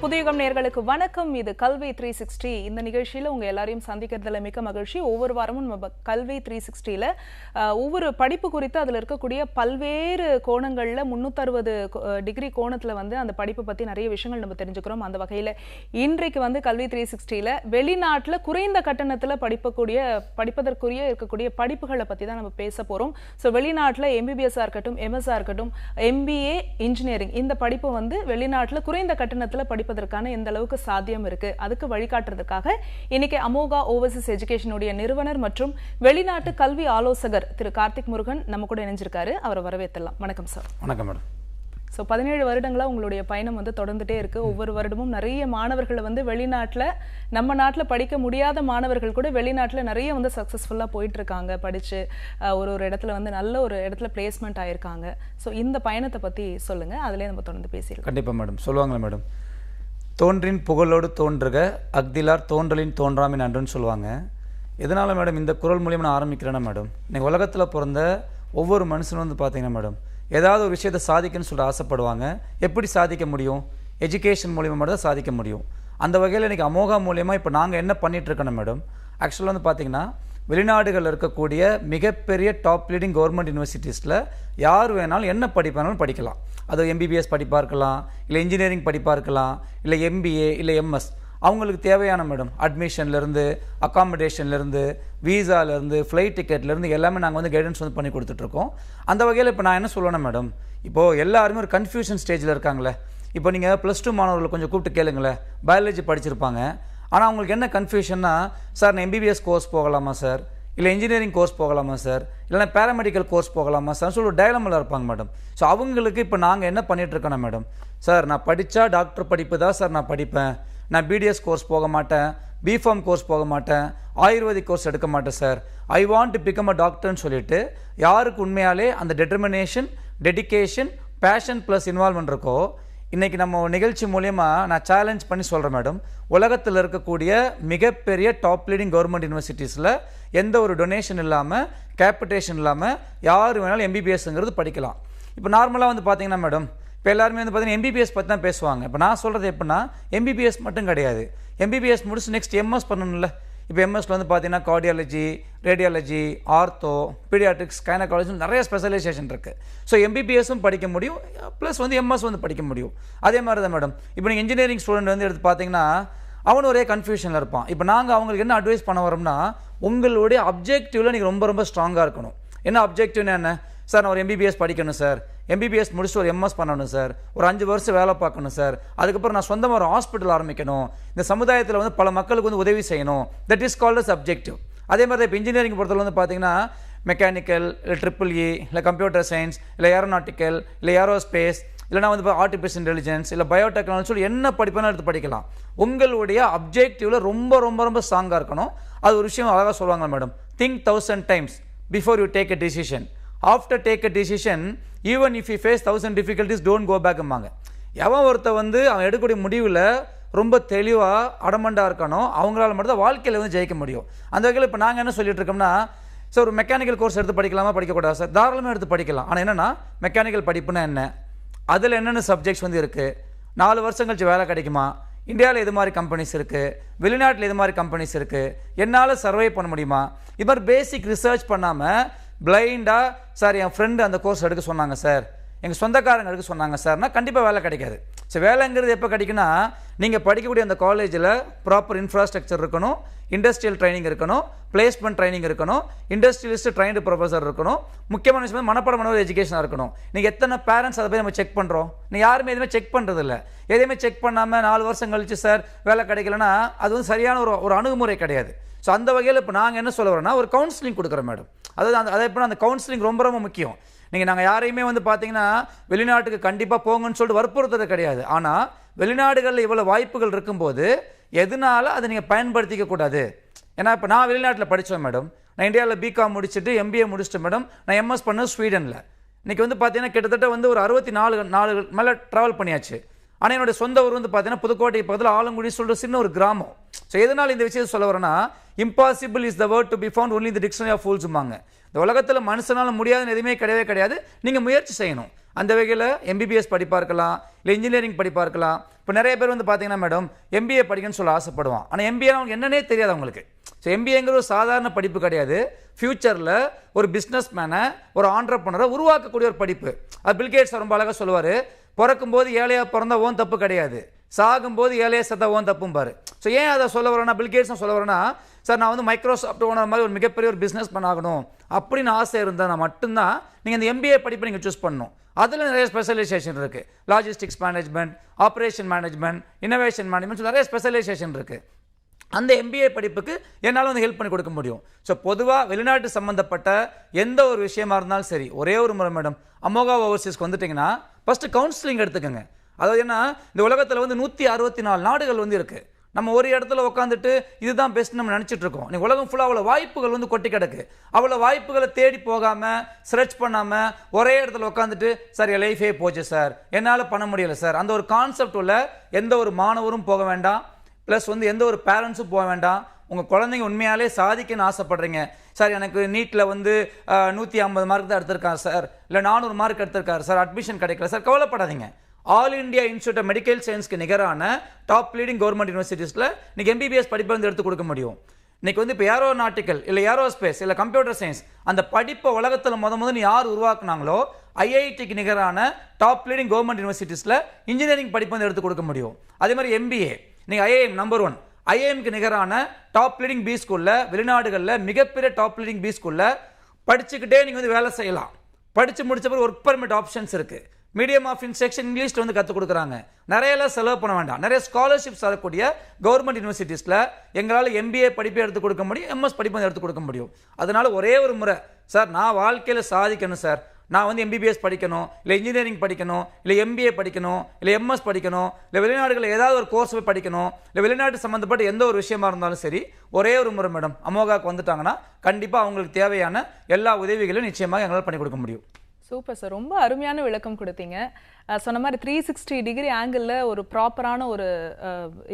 புதியுகம் நேயர்களுக்கு வணக்கம். இது கல்வி 360. இந்த நிகழ்ச்சியில உங்க எல்லாரையும் சந்திக்கிறதுல மிக்க மகிழ்ச்சி. ஒவ்வொரு வாரமும் நம்ம கல்வி 360ல ஒவ்வொரு படிப்பு குறித்து அதுல இருக்கக்கூடிய பல்வேறு கோணங்கள்ல 360 டிகிரி கோணத்துல வந்து அந்த படிப்பு பத்தி நிறைய விஷயங்கள் நம்ம தெரிஞ்சுக்கிறோம். அந்த வகையில இன்றைக்கு வந்து கல்வி 360ல வெளிநாட்டுல குறைந்த கட்டணத்துல படிப்பதற்குரிய இருக்கக்கூடிய படிப்புகளை பத்தி தான் நம்ம பேச போறோம். ஸோ வெளிநாட்டுல MBBS இருக்கட்டும், MS இருக்கட்டும், MBA இன்ஜினியரிங் இந்த படிப்பு வந்து வெளிநாட்டுல குறைந்த கட்டணத்துல படிப்பதற்கான எந்த அளவுக்கு சாத்தியம் இருக்கு அதுக்கு வழிகாட்டுறதுக்காக இன்னைக்கு அமோகா ஓவர்சீஸ் எஜுகேஷனுடைய நிறுவனர் மற்றும் வெளிநாட்டு கல்வி ஆலோசகர் திரு கார்த்திக் முருகன் நம்ம கூட இணைஞ்சிருக்காரு. அவரை வரவேற்றலாம். வணக்கம் சார். வணக்கம் மேடம். ஸோ 17 வருடங்களா உங்களுடைய பயணம் வந்து தொடர்ந்துட்டே இருக்கு. ஒவ்வொரு வருடமும் நிறைய மாணவர்களை வந்து வெளிநாட்டில் நம்ம நாட்டில் படிக்க முடியாத மாணவர்கள் கூட வெளிநாட்டில் நிறைய வந்து சக்ஸஸ்ஃபுல்லாக போயிட்டு இருக்காங்க. படித்து ஒரு இடத்துல வந்து நல்ல ஒரு இடத்துல பிளேஸ்மெண்ட் ஆயிருக்காங்க. ஸோ இந்த பயணத்தை பற்றி சொல்லுங்க, அதிலே நம்ம தொடர்ந்து பேசியிருக்கோம். கண்டிப்பாக மேடம். சொல்லுவாங்களே மேடம், தோன்றின் புகழோடு தோன்றுக அக்திலார் தோன்றலின் தோன்றாமின் அன்றுன்னு சொல்லுவாங்க. எதனால் மேடம் இந்த குரல் மூலியமாக நான் ஆரம்பிக்கிறேன்னா மேடம், இன்னைக்கு உலகத்தில் பிறந்த ஒவ்வொரு மனுஷனும் வந்து பார்த்தீங்கன்னா மேடம் ஏதாவது ஒரு விஷயத்தை சாதிக்கணும்னு சொல்லிட்டு ஆசைப்படுவாங்க. எப்படி சாதிக்க முடியும்? எஜுகேஷன் மூலியமாக மட்டும் தான் சாதிக்க முடியும். அந்த வகையில் இன்றைக்கி அமோகா மூலியமாக இப்போ நாங்கள் என்ன பண்ணிகிட்ருக்கோம் மேடம், ஆக்சுவலாக வந்து பார்த்திங்கன்னா வெளிநாடுகளில் இருக்கக்கூடிய மிகப்பெரிய டாப் லீடிங் கவர்மெண்ட் யூனிவர்சிட்டிஸில் யார் வேணாலும் என்ன படிப்பானாலும் படிக்கலாம். அது MBBS படிப்பாக இருக்கலாம், இல்லை இன்ஜினியரிங் படிப்பாக இருக்கலாம், இல்லை MBA, இல்லை MS. அவங்களுக்கு தேவையான மேடம் அட்மிஷன்லேருந்து, அக்காமடேஷன்லேருந்து, வீசாலேருந்து, ஃப்ளைட் டிக்கெட்லேருந்து எல்லாமே நாங்கள் வந்து கைடன்ஸ் வந்து பண்ணி கொடுத்துட்ருக்கோம். அந்த வகையில் இப்போ நான் என்ன சொல்லுவேன்னா மேடம், இப்போது எல்லாருமே ஒரு கன்ஃபியூஷன் ஸ்டேஜில் இருக்காங்களே. இப்போ நீங்கள் +2 மாணவர்களை கொஞ்சம் கூப்பிட்டு கேளுங்களேன், பயாலஜி படிச்சிருப்பாங்க. ஆனால் அவங்களுக்கு என்ன கன்ஃபியூஷன்னா, சார் நான் MBBS கோர்ஸ் போகலாமா சார், இல்லை இன்ஜினியரிங் கோர்ஸ் போகலாமா சார், இல்லைனா பேராமெடிக்கல் கோர்ஸ் போகலாமா சார் சொல்லி ஒரு டயலமில் இருப்பாங்க மேடம். ஸோ அவங்களுக்கு இப்போ நாங்கள் என்ன பண்ணிகிட்ருக்கோன்னா மேடம், சார் நான் படித்தா டாக்டர் படிப்பு தான் சார் நான் படிப்பேன், நான் BDS கோர்ஸ் போக மாட்டேன், BPharm கோர்ஸ் போக மாட்டேன், ஆயுர்வேதிக் கோர்ஸ் எடுக்க மாட்டேன் sir, I want to become a டாக்டர்னு சொல்லிட்டு யாருக்கு உண்மையாலே அந்த determination, dedication, passion plus involvement இருக்கோ, இன்றைக்கி நம்ம நிகழ்ச்சி மூலயமா நான் சேலஞ்ச் பண்ணி சொல்கிறேன் மேடம், உலகத்தில் இருக்கக்கூடிய மிகப்பெரிய டாப் லீடிங் கவர்மெண்ட் யூனிவர்சிட்டிஸில் எந்த ஒரு டொனேஷன் இல்லாமல், கேபிட்டேஷன் இல்லாமல் யார் வேணாலும் MBBSங்கிறது படிக்கலாம். இப்போ நார்மலாக வந்து பார்த்தீங்கன்னா மேடம், இப்போ எல்லாருமே வந்து பார்த்தீங்கன்னா MBBS பற்றி தான் பேசுவாங்க. இப்போ நான் சொல்கிறது எப்படின்னா, MBBS மட்டும் கிடையாது, MBBS முடிச்சு நெக்ஸ்ட் MS பண்ணணும்ல. இப்போ MSல வந்து பார்த்தீங்கன்னா cardiology, radiology, ortho, paediatrics, gynaecology நிறைய ஸ்பெஷலைசேஷன் இருக்குது. ஸோ MBBSும் படிக்க முடியும், ப்ளஸ் வந்து MS வந்து படிக்க முடியும். அதே மாதிரி தான் மேடம், இப்போ நீங்கள் இன்ஜினியரிங் ஸ்டூடெண்ட் வந்து எடுத்து பார்த்தீங்கன்னா அவன் ஒரே கன்ஃபியூஷனில் இருப்பான். இப்போ நாங்கள் அவங்களுக்கு என்ன அட்வைஸ் பண்ண வரோம்னா, உங்களுடைய அப்ஜெக்டிவில் நீங்கள் ரொம்ப ரொம்ப ஸ்ட்ராங்காக இருக்கணும். என்ன அப்ஜெக்டிவ்னா என்ன சார், நான் ஒரு MBBS படிக்கணும் சார், MBBS முடிச்சுட்டு ஒரு MS பண்ணணும் சார், ஒரு 5 வருஷம் வேலை பார்க்கணும் சார், அதுக்கப்புறம் நான் சொந்தமாக ஒரு ஹாஸ்பிட்டல் ஆரம்பிக்கணும், இந்த சமுதாயத்தில் வந்து பல மக்களுக்கு வந்து உதவி செய்யணும். That is called as objective. அதே மாதிரி இப்போ இன்ஜினியரிங் பொறுத்தவரை வந்து பார்த்தீங்கன்னா மெக்கானிக்கல், இல்லை EEE, இல்லை கம்ப்யூட்டர் சயின்ஸ், இல்லை ஏரோநாட்டிக்கல், இல்லை ஏரோஸ்பேஸ், இல்லைனா வந்து ஆர்டிஃபிஷியல் இன்டெலிஜென்ஸ், இல்லை பயோடெக்னாலஜி சொல்லி என்ன படிப்பேன்னு எடுத்து படிக்கலாம். உங்களுடைய அப்ஜெக்டிவில் ரொம்ப ரொம்ப ரொம்ப ஸ்ட்ராங்காக இருக்கணும். அது ஒரு விஷயம் அழகாக சொல்லுவாங்க madam, think 1000 times before you take a decision. After take a decision, even if you face 1000 difficulties, don't go back அம்மாங்க. எவன் ஒருத்த வந்து அவன் எடுக்கக்கூடிய முடிவில் ரொம்ப தெளிவாக அடமண்டாக இருக்கணும், அவங்களால மட்டும் தான் வாழ்க்கையில் வந்து ஜெயிக்க முடியும். அந்த வகையில் இப்போ நாங்கள் என்ன சொல்லிட்டு இருக்கோம்னா, சார் ஒரு மெக்கானிக்கல் கோர்ஸ் எடுத்து படிக்கலாமா, படிக்கக்கூடாது சார், தாராளமாக எடுத்து படிக்கலாம். ஆனால் என்னென்னா மெக்கானிக்கல் படிப்புனா என்ன, அதில் என்னென்ன சப்ஜெக்ட்ஸ் வந்து இருக்குது, 4 வருஷம் கழிச்சு வேலை கிடைக்குமா, இந்தியாவில் எது மாதிரி கம்பெனிஸ் இருக்குது, வெளிநாட்டில் எது மாதிரி கம்பெனிஸ் இருக்குது, என்னால் சர்வை பண்ண முடியுமா, இது மாதிரி பேசிக் ரிசர்ச் பண்ணாமல் பிளைண்டாக சார் என் ஃப்ரெண்டு அந்த கோர்ஸ் எடுக்க சொன்னாங்க சார், எங்கள் சொந்தக்காரங்க எடுக்க சொன்னாங்க சார்னா கண்டிப்பாக வேலை கிடைக்காது. ஸோ வேலைங்கிறது எப்போ கிடைக்குன்னா, நீங்கள் படிக்கக்கூடிய அந்த காலேஜில் ப்ராப்பர் இன்ஃப்ராஸ்ட்ரக்சர் இருக்கணும், இண்டஸ்ட்ரியல் ட்ரைனிங் இருக்கணும், பிளேஸ்மெண்ட் ட்ரைனிங் இருக்கணும், இண்டஸ்ட்ரியலிஸ்ட் ட்ரைன்டு ப்ரொஃபஸர் இருக்கணும், முக்கியமான விஷயம் மனப்பாடமான ஒரு எஜுகேஷனாக இருக்கணும். நீங்கள் எத்தனை பேரண்ட்ஸ் அதை போய் நம்ம செக் பண்ணுறோம்? நீங்கள் யாருமே எதுவுமே செக் பண்ணுறதில்ல. எதையுமே செக் பண்ணாமல் 4 வருஷம் கழிச்சு சார் வேலை கிடைக்கலன்னா அது வந்து சரியான ஒரு அணுகுமுறை கிடையாது. ஸோ அந்த வகையில் இப்போ நாங்கள் என்ன சொல்ல வரோம்னா, ஒரு கவுன்சிலிங் கொடுக்குறோம் மேடம். அதாவது அதை எப்படின்னா அந்த கவுன்சிலிங் ரொம்ப ரொம்ப முக்கியம். நாங்கள் யாரையுமே வந்து பார்த்தீங்கன்னா வெளிநாட்டுக்கு கண்டிப்பாக போங்கன்னு சொல்லிட்டு வற்புறுத்துறது கிடையாது. ஆனால் வெளிநாடுகளில் இவ்வளோ வாய்ப்புகள் இருக்கும்போது எதனால அதை நீங்கள் பயன்படுத்திக்க கூடாது. ஏன்னா இப்போ நான் வெளிநாட்டில் படித்தேன் மேடம், நான் இந்தியாவில் BCom முடிச்சுட்டு MBA முடிச்சிட்டேன் மேடம், நான் MS பண்ண ஸ்வீடனில். இன்றைக்கி வந்து பார்த்தீங்கன்னா கிட்டத்தட்ட வந்து ஒரு 64 நாள் மேலே ட்ராவல் பண்ணியாச்சு. ஆனால் என்னுடைய சொந்த ஊர் வந்து பார்த்தீங்கன்னா புதுக்கோட்டை பக்கத்தில் ஆலங்குடி சொல்கிற சின்ன ஒரு கிராமம். ஸோ எதனால் இந்த விஷயத்தை சொல்ல வரேன்னா, impossible is the word to be found only the dictionary of ஃபூல்ஸுமாங்க. இந்த உலகத்தில் மனுஷனால முடியாதுன்னு எதுவுமே கிடையவே கிடையாது. நீங்கள் முயற்சி செய்யணும். அந்த வகையில் எம்பிபிஎஸ் படிப்பாக இருக்கலாம், இல்லை இன்ஜினியரிங் படிப்பாக இருக்கலாம். இப்போ நிறைய பேர் வந்து பார்த்தீங்கன்னா மேடம் எம்பிஏ படிக்கணும்னு சொல்ல ஆசைப்படுவான். ஆனால் எம்பிஏ அவங்களுக்கு என்னன்னே தெரியாது அவங்களுக்கு. ஸோ எம்பிஏங்கிற ஒரு சாதாரண படிப்பு கிடையாது. ஃபியூச்சரில் ஒரு பிஸ்னஸ் மேனை, ஒரு ஆண்டர்ப்ரனரை உருவாக்கக்கூடிய ஒரு படிப்பு. அது பில்கேட்ஸ் ரொம்ப அழகாக சொல்லுவார், பிறக்கும்போது ஏழையாக பிறந்தா ஓன் தப்பு கிடையாது, சாகும்போது ஏழையாக செத்தா ஓன் தப்பும் பாரு. ஸோ ஏன் அதை சொல்ல வரேன்னா, பில்கேட்ஸ் சொல்ல வரேன்னா, சார் நான் வந்து மைக்ரோசாஃப்ட் ஓனர் மாதிரி ஒரு மிகப்பெரிய ஒரு பிஸ்னஸ் மேன் ஆகணும் அப்படின்னு ஆசை இருந்தால் மட்டும்தான் நீங்கள் இந்த எம்பிஏ படிப்பை நீங்கள் சூஸ் பண்ணணும். அதில் நிறைய ஸ்பெஷலைசேஷன் இருக்குது. Logistics management, operation management, innovation management, நிறைய ஸ்பெஷலைசேஷன் இருக்குது. அந்த எம்பிஏ படிப்புக்கு என்னால் வந்து ஹெல்ப் பண்ணி கொடுக்க முடியும். ஸோ பொதுவாக வெளிநாட்டு சம்மந்தப்பட்ட எந்த ஒரு விஷயமா இருந்தாலும் சரி, ஒரே ஒரு முறை மேடம் அமோகா ஓவர்சீஸ்க்கு வந்துட்டிங்கன்னா ஃபஸ்ட்டு கவுன்சிலிங் எடுத்துக்கோங்க. அதாவது என்ன, இந்த உலகத்தில் வந்து 164 நாடுகள் வந்து இருக்குது. நம்ம ஒரு இடத்துல உட்காந்துட்டு இதுதான் பெஸ்ட் நம்ம நினச்சிட்டு இருக்கோம். நீங்கள் உலகம் ஃபுல்லாக அவ்வளோ வாய்ப்புகள் வந்து கொட்டி கிடக்கு. அவ்வளோ வாய்ப்புகளை தேடி போகாமல், சர்ச் பண்ணாமல், ஒரே இடத்துல உட்காந்துட்டு சார் என் லைஃபே போச்சு சார், என்னால் பண்ண முடியலை சார், அந்த ஒரு கான்செப்ட் உள்ள எந்த ஒரு மாணவரும் போக வேண்டாம். ப்ளஸ் வந்து எந்த ஒரு பேரண்ட்ஸும் போக வேண்டாம். உங்கள் குழந்தைங்க உண்மையாலே சாதிக்கணும்னு ஆசைப்படுறீங்க சார், எனக்கு நீட்டில் வந்து 150 மார்க் தான் எடுத்திருக்காங்க சார், இல்லை 400 மார்க் எடுத்திருக்காரு சார், அட்மிஷன் கிடைக்கல சார், கவலைப்படாதீங்க. All India institute of medical சயின்ஸ்க்கு நிகரான டாப் லீடிங் கவர்மெண்ட் யூனிவர்சிட்டிஸில் இன்னைக்கு எம்பிபிஎஸ் படிப்பை வந்து எடுத்து கொடுக்க முடியும். இன்னைக்கு வந்து இப்போ ஏரோநாட்டிக்கல் இல்லை ஏரோஸ்பேஸ் இல்லை கம்ப்யூட்டர் சயின்ஸ் அந்த படிப்பை உலகத்தில் முதல்ல யார் உருவாக்குனாங்களோ ஐஐடிக்கு நிகரான டாப் லீடிங் கவர்மெண்ட் யூனிவர்சிட்டிஸில் இன்ஜினியரிங் படிப்பு வந்து எடுத்து கொடுக்க முடியும். அதே மாதிரி எம்பிஏ நீங்கள் ஐஐஎம் நம்பர் 1 ஐஐஎம்க்கு நிகரான டாப் லீடிங் பி ஸ்கூலில், வெளிநாடுகளில் மிகப்பெரிய டாப் லீடிங் பி ஸ்கூலில் படிச்சுக்கிட்டே நீங்கள் வந்து வேலை செய்யலாம். படித்து முடிச்ச பிறகு ஒர்க் பர்மிட் ஆப்ஷன்ஸ் இருக்குது. மீடியம் ஆஃப் இன்ஸ்ட்ரக்ஷன் இங்கிலீஷில் வந்து கற்றுக் கொடுக்குறாங்க. நிறையலாம் செலவு பண்ண வேண்டாம். நிறைய ஸ்காலர்ஷிப்ஸ் வரக்கூடிய கவர்மெண்ட் யூனிவர்சிட்டிஸில் எங்களால் எம்பிஏ படிப்பை எடுத்து கொடுக்க முடியும், எம்எஸ் படிப்பை எடுத்து கொடுக்க முடியும். அதனால ஒரே ஒரு முறை சார் நான் வாழ்க்கையில் சாதிக்கணும் சார், நான் வந்து எம்பிபிஎஸ் படிக்கணும், இல்லை இன்ஜினியரிங் படிக்கணும், இல்லை எம்பிஏ படிக்கணும், இல்லை எம்எஸ் படிக்கணும், இல்லை வெளிநாடுகளில் ஏதாவது ஒரு கோர்ஸ் போய் படிக்கணும், இல்லை வெளிநாட்டு சம்மந்தப்பட்ட எந்த ஒரு விஷயமா இருந்தாலும் சரி, ஒரே ஒரு முறை மேடம் அமோகாவுக்கு வந்துட்டாங்கன்னா கண்டிப்பாக அவங்களுக்கு தேவையான எல்லா உதவிகளையும் நிச்சயமாக எங்களால் பண்ணி கொடுக்க முடியும். சூப்பர் சார், ரொம்ப அருமையான விளக்கம் கொடுத்தீங்க. சொன்ன மாதிரி 360 டிகிரி ஆங்கிளில் ஒரு ப்ராப்பரான ஒரு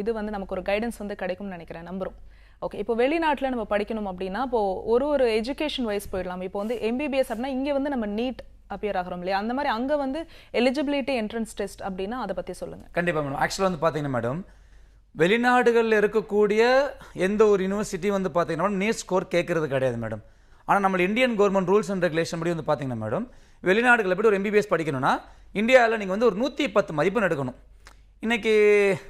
இது வந்து நமக்கு ஒரு கைடன்ஸ் வந்து கிடைக்கும்னு நினைக்கிறேன், நம்புறோம். ஓகே, இப்போ வெளிநாட்டில் நம்ம படிக்கணும் அப்படின்னா இப்போ ஒரு எஜுகேஷன் வைஸ் போயிடலாம். இப்போ வந்து எம்பிபிஎஸ் அப்படின்னா இங்கே வந்து நம்ம நீட் அப்பியர் ஆகிறோம் இல்லையா, அந்த மாதிரி அங்கே வந்து எலிஜிபிலிட்டி என்ட்ரன்ஸ் டெஸ்ட் அப்படின்னா அதை பற்றி சொல்லுங்கள். கண்டிப்பாக மேடம். ஆக்சுவலாக வந்து பார்த்தீங்கன்னா மேடம், வெளிநாடுகளில் இருக்கக்கூடிய எந்த ஒரு யூனிவர்சிட்டி வந்து பார்த்தீங்கன்னா நீட் ஸ்கோர் கேட்கறது கிடையாது மேடம். ஆனால் நம்ம Indian government rules and regulation படி வந்து பார்த்தீங்கன்னா மேடம், வெளிநாடுகளில் எப்படி ஒரு எம்பிபிஎஸ் படிக்கணும்னா இந்தியாவில் நீங்கள் வந்து ஒரு 110 மதிப்பெண் எடுக்கணும். இன்றைக்கி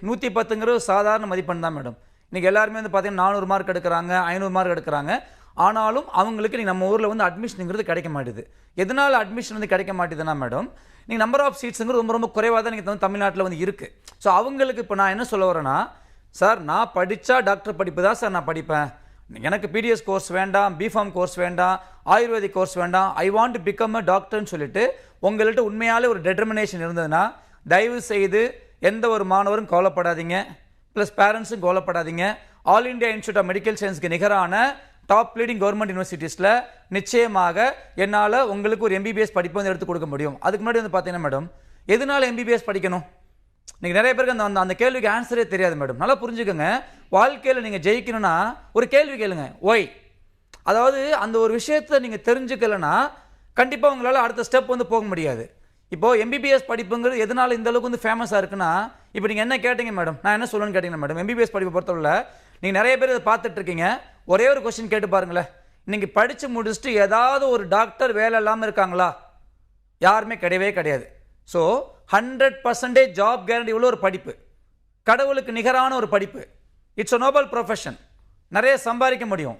110ங்கிற ஒரு சாதாரண மதிப்பெண் தான் மேடம். இன்றைக்கி எல்லாருமே வந்து பார்த்தீங்கன்னா 400 மார்க் எடுக்கிறாங்க, 500 மார்க் எடுக்கிறாங்க. ஆனாலும் அவங்களுக்கு நீங்கள் நம்ம ஊரில் வந்து அட்மிஷனுங்கிறது கிடைக்க மாட்டேது. எதனால் அட்மிஷன் வந்து கிடைக்க மாட்டேதுன்னா மேடம், நீங்கள் நம்பர் ஆஃப் சீட்ஸுங்கிறது ரொம்ப ரொம்ப குறைவாக தான் நீங்கள் தமிழ்நாட்டில் வந்து இருக்குது. ஸோ அவங்களுக்கு இப்போ நான் என்ன சொல்ல வரேன்னா, சார் நான் படித்தா டாக்டர் படிப்பு தான் சார் நான் படிப்பேன், எனக்கு பிடிஎஸ் கோர்ஸ் வேண்டாம், பிஃபார்ம் கோர்ஸ் வேண்டாம், ஆயுர்வேதிக் கோர்ஸ் வேண்டாம், I want to become a டாக்டர்னு சொல்லிட்டு உங்கள்கிட்ட உண்மையாலே ஒரு டெட்டர்மினேஷன் இருந்ததுன்னா தயவு செய்து எந்த ஒரு மாணவரும் கவலைப்படாதீங்க, ப்ளஸ் பேரண்ட்ஸும் கவலைப்படாதீங்க. All India institute of medical சயின்ஸ்க்கு நிகரான டாப் லீடிங் கவர்மெண்ட் யூனிவர்சிட்டிஸில் நிச்சயமாக என்னால் உங்களுக்கு ஒரு எம்பிபிஎஸ் படிப்பு வந்து எடுத்து கொடுக்க முடியும். அதுக்கு முன்னாடி வந்து பார்த்தீங்கன்னா மேடம், எதனால எம்பிபிஎஸ் படிக்கணும்? நீங்கள் நிறைய பேருக்கு அந்த கேள்விக்கு ஆன்சரே தெரியாது மேடம். நல்லா புரிஞ்சுக்கோங்க. வாழ்க்கையில் நீங்கள் ஜெயிக்கணும்னா ஒரு கேள்வி கேளுங்க, ஒய். அதாவது அந்த ஒரு விஷயத்தை நீங்கள் தெரிஞ்சுக்கலைன்னா கண்டிப்பாக உங்களால் அடுத்த ஸ்டெப் வந்து போக முடியாது. இப்போது எம்பிபிஎஸ் படிப்புங்கிறது எதனால இந்த அளவுக்கு வந்து ஃபேமஸாக இருக்குன்னா, இப்போ நீங்கள் என்ன கேட்டீங்க மேடம், நான் என்ன சொல்லணும்னு கேட்டீங்கன்னா மேடம், எம்பிபிஎஸ் படிப்பை பொறுத்தவரை நீங்கள் நிறைய பேர் இதை பார்த்துட்டு இருக்கீங்க. ஒரே ஒரு கொஸ்டின் கேட்டு பாருங்களேன், இன்னைக்கு படித்து முடிச்சுட்டு ஏதாவது ஒரு டாக்டர் வேலை இல்லாமல் இருக்காங்களா? யாருமே கிடையவே கிடையாது. ஸோ 100% ஜாப் கேரண்டி உள்ள ஒரு படிப்பு, கடவுளுக்கு நிகரான ஒரு படிப்பு. It's a Nobel profession. நிறைய சம்பாதிக்க முடியும்.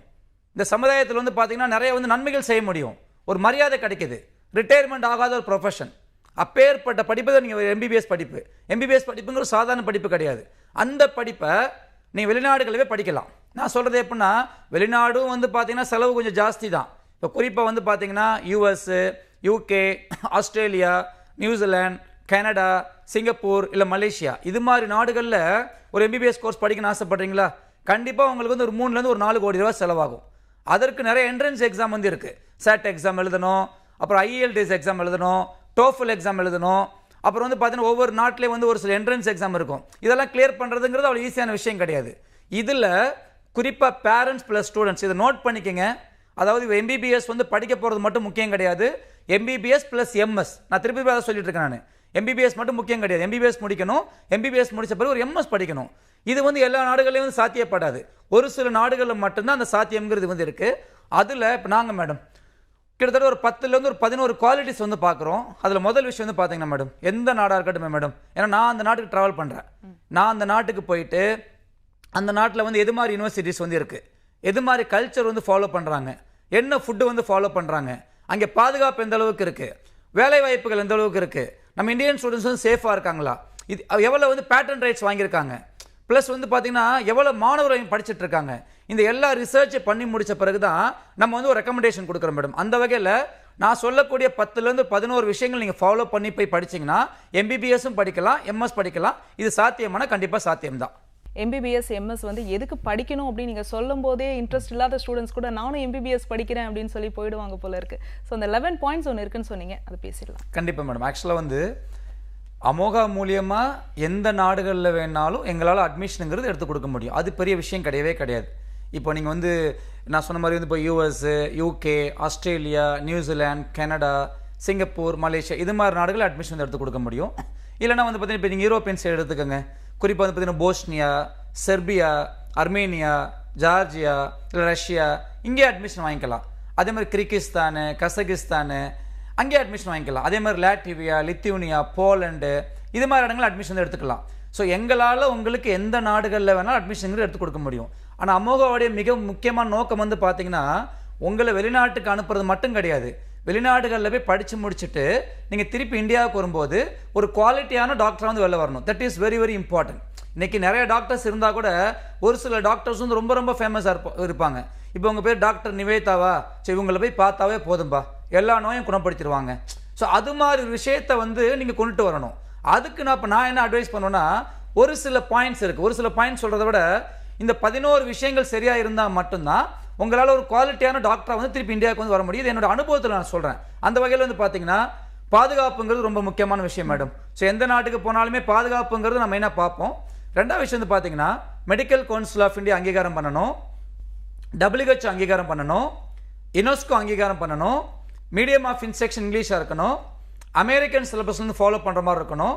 இந்த சமுதாயத்தில் வந்து பார்த்தீங்கன்னா நிறைய வந்து நன்மைகள் செய்ய முடியும். ஒரு மரியாதை கிடைக்குது. ரிட்டையர்மெண்ட் ஆகாத ஒரு ப்ரொஃபஷன். அப்பேற்பட்ட படிப்பு தான் நீங்கள் எம்பிபிஎஸ் படிப்பு. எம்பிபிஎஸ் படிப்புங்கிற ஒரு சாதாரண படிப்பு கிடையாது. அந்த படிப்பை நீங்கள் வெளிநாடுகளவே படிக்கலாம். நான் சொல்கிறது எப்படின்னா, வெளிநாடும் வந்து பார்த்தீங்கன்னா செலவு கொஞ்சம் ஜாஸ்தி தான். இப்போ குறிப்பாக வந்து பார்த்தீங்கன்னா US, UK, Australia, New Zealand, Canada, Singapore இல்லை மலேசியா, இது மாதிரி நாடுகளில் ஒரு எம்பிபிஎஸ் கோர்ஸ் படிக்கணும்னு ஆசைப்படுறீங்களா? கண்டிப்பாக உங்களுக்கு வந்து ஒரு 3 to 4 கோடி ரூபா செலவாகும். அதற்கு நிறைய என்ட்ரன்ஸ் எக்ஸாம் வந்து இருக்குது. சேட் எக்ஸாம் எழுதணும், அப்புறம் ஐஎல்டிஎஸ் எக்ஸாம் எழுதணும், டோஃபல் எக்ஸாம் எழுதணும், அப்புறம் வந்து பார்த்தீங்கன்னா ஒவ்வொரு நாட்டிலே வந்து ஒரு சில என்ட்ரன்ஸ் எக்ஸாம் இருக்கும். இதெல்லாம் கிளியர் பண்ணுறதுங்கிறது அவ்வளோ ஈஸியான விஷயம் கிடையாது. இதில் குறிப்பாக பேரண்ட்ஸ் ப்ளஸ் ஸ்டூடெண்ட்ஸ் இதை நோட் பண்ணிக்கங்க. அதாவது எம்பிபிஎஸ் வந்து படிக்க போகிறது மட்டும் முக்கியம் கிடையாது. எம்பிபிஎஸ் ப்ளஸ் எம்எஸ், நான் திருப்பி அதை சொல்லிட்டு இருக்கேன். நான் எம்பிபிஎஸ் மட்டும் முக்கியம் கிடையாது. எம்பிபிஎஸ் முடிக்கணும், எம்பிபிஎஸ் முடிச்ச பிறகு ஒரு எம்எஸ் படிக்கணும். இது வந்து எல்லா நாடுகளையும் வந்து சாத்தியப்படாது. ஒரு சில நாடுகளில் மட்டும்தான் அந்த சாத்தியம்ங்கிறது வந்து இருக்குது. அதில் இப்போ நாங்கள் மேடம் கிட்டத்தட்ட ஒரு 10லேருந்து ஒரு 11 குவாலிட்டிஸ் வந்து பார்க்குறோம். அதில் முதல் விஷயம் வந்து பார்த்தீங்கன்னா மேடம், எந்த நாடாக இருக்கட்டும் மேடம், ஏன்னா நான் அந்த நாட்டுக்கு ட்ராவல் பண்ணுறேன். நான் அந்த நாட்டுக்கு போயிட்டு அந்த நாட்டில் வந்து எது மாதிரி யூனிவர்சிட்டிஸ் வந்து இருக்குது, எது மாதிரி கல்ச்சர் வந்து ஃபாலோ பண்ணுறாங்க, என்ன ஃபுட்டு வந்து ஃபாலோ பண்ணுறாங்க, அங்கே பாதுகாப்பு எந்த அளவுக்கு இருக்குது, வேலை வாய்ப்புகள் எந்த அளவுக்கு இருக்குது, நம்ம இந்தியன் ஸ்டூடெண்ட்ஸ் வந்து சேஃபாக இருக்காங்களா, இது எவ்வளோ வந்து பேட்டன் ரைட்ஸ் வாங்கியிருக்காங்க, ப்ளஸ் வந்து பார்த்தீங்கன்னா எவ்வளோ மாணவர்கள் படிச்சுட்டு இருக்காங்க. இந்த எல்லா ரிசர்ச்சை பண்ணி முடித்த பிறகு தான் நம்ம வந்து ஒரு ரெக்கமெண்டேஷன் கொடுக்குறோம் மேடம். அந்த வகையில் நான் சொல்லக்கூடிய 10லேருந்து 11 விஷயங்கள் நீங்கள் ஃபாலோ பண்ணி போய் படிச்சிங்கன்னா எம்பிபிஎஸும் படிக்கலாம், எம்எஸ் படிக்கலாம். இது சாத்தியமான கண்டிப்பாக சாத்தியம்தான். எம்பிபிஎஸ் எம்எஸ் வந்து எதுக்கு படிக்கணும் அப்படின்னு நீங்கள் சொல்லும் போதே இன்ட்ரெஸ்ட் இல்லாத ஸ்டூடெண்ட்ஸ் கூட நானும் எம்பிபிஎஸ் படிக்கிறேன் அப்படின்னு சொல்லி போயிடுவாங்க போல இருக்கு. ஸோ அந்த 11 பாயிண்ட்ஸ் ஒன்று இருக்குன்னு சொன்னீங்க, அது பேசிடலாம். கண்டிப்பாக மேடம். ஆக்சுவலாக வந்து அமோகா மூலியமாக எந்த நாடுகளில் வேணாலும் எங்களால் அட்மிஷனுங்கிறது எடுத்து கொடுக்க முடியும். அது பெரிய விஷயம் கிடையவே கிடையாது. இப்போ நீங்கள் வந்து நான் சொன்ன மாதிரி வந்து இப்போ US, UK, Australia, New Zealand, Canada, Singapore, Malaysia இது மாதிரி நாடுகளில் அட்மிஷன் வந்து எடுத்து கொடுக்க முடியும். இல்லைனா வந்து பார்த்தீங்கன்னா இப்போ நீங்கள் யூரோப்பியன் சைடு எடுத்துக்கோங்க. குறிப்பாக வந்து பார்த்தீங்கன்னா போஸ்னியா, செர்பியா, அர்மேனியா, ஜார்ஜியா, இல்லை ரஷ்யா, இங்கே அட்மிஷன் வாங்கிக்கலாம். அதே மாதிரி கிர்கிஸ்தானு, கசகிஸ்தானு அங்கே அட்மிஷன் வாங்கிக்கலாம். அதே மாதிரி லாட்வியா, லித்துவேனியா, போலண்டு இது மாதிரி இடங்களில் அட்மிஷன் எடுத்துக்கலாம். ஸோ எங்களால் உங்களுக்கு எந்த நாடுகளில் வேணாலும் அட்மிஷன் எடுத்து கொடுக்க முடியும். ஆனால் அமோகாவுடைய மிக முக்கியமான நோக்கம் வந்து பார்த்தீங்கன்னா உங்களை வெளிநாட்டுக்கு அனுப்புறது மட்டும் கிடையாது. வெளிநாடுகளில் போய் படித்து முடிச்சுட்டு நீங்கள் திருப்பி இந்தியாவுக்கு வரும்போது ஒரு குவாலிட்டியான டாக்டராக வந்து வெளில வரணும். That is very very important. இன்றைக்கி நிறைய டாக்டர்ஸ் இருந்தால் கூட ஒரு சில டாக்டர்ஸ் வந்து ரொம்ப ரொம்ப ஃபேமஸாக இருப்பாங்க. இப்போ உங்கள் பேர் டாக்டர் நிவேதாவா, சரி இவங்களை போய் பார்த்தாவே போதும்பா, எல்லா நோயும் குணப்படுத்திடுவாங்க. ஸோ அது மாதிரி விஷயத்தை வந்து நீங்கள் கொண்டுட்டு வரணும். அதுக்கு நான் என்ன அட்வைஸ் பண்ணுவேன்னா, ஒரு சில பாயிண்ட்ஸ் இருக்குது. ஒரு சில பாயிண்ட்ஸ் சொல்கிறத விட இந்த 11 விஷயங்கள் சரியாக இருந்தால் மட்டும்தான் உங்களால் ஒரு குவாலிட்டியான டாக்டராக வந்து திருப்பி இந்தியாவுக்கு வந்து வர முடியும். இது என்னோட அனுபவத்தில் நான் சொல்கிறேன். அந்த வகையில் வந்து பார்த்தீங்கன்னா பாதுகாப்புங்கிறது ரொம்ப முக்கியமான விஷயம் மேடம். ஸோ எந்த நாட்டுக்கு போனாலுமே பாதுகாப்புங்கிறது நம்ம மெயினாக பார்ப்போம். ரெண்டாவது விஷயம் வந்து பார்த்தீங்கன்னா மெடிக்கல் கவுன்சில் ஆஃப் இந்தியா அங்கீகாரம் பண்ணணும், WHO அங்கீகாரம் பண்ணணும், யுனெஸ்கோ அங்கீகாரம் பண்ணணும், மீடியம் ஆஃப் இன்ஸ்ட்ரக்ஷன் இங்கிலீஷாக இருக்கணும், அமெரிக்கன் சிலபஸ் வந்து ஃபாலோ பண்ணுற மாதிரி இருக்கணும்,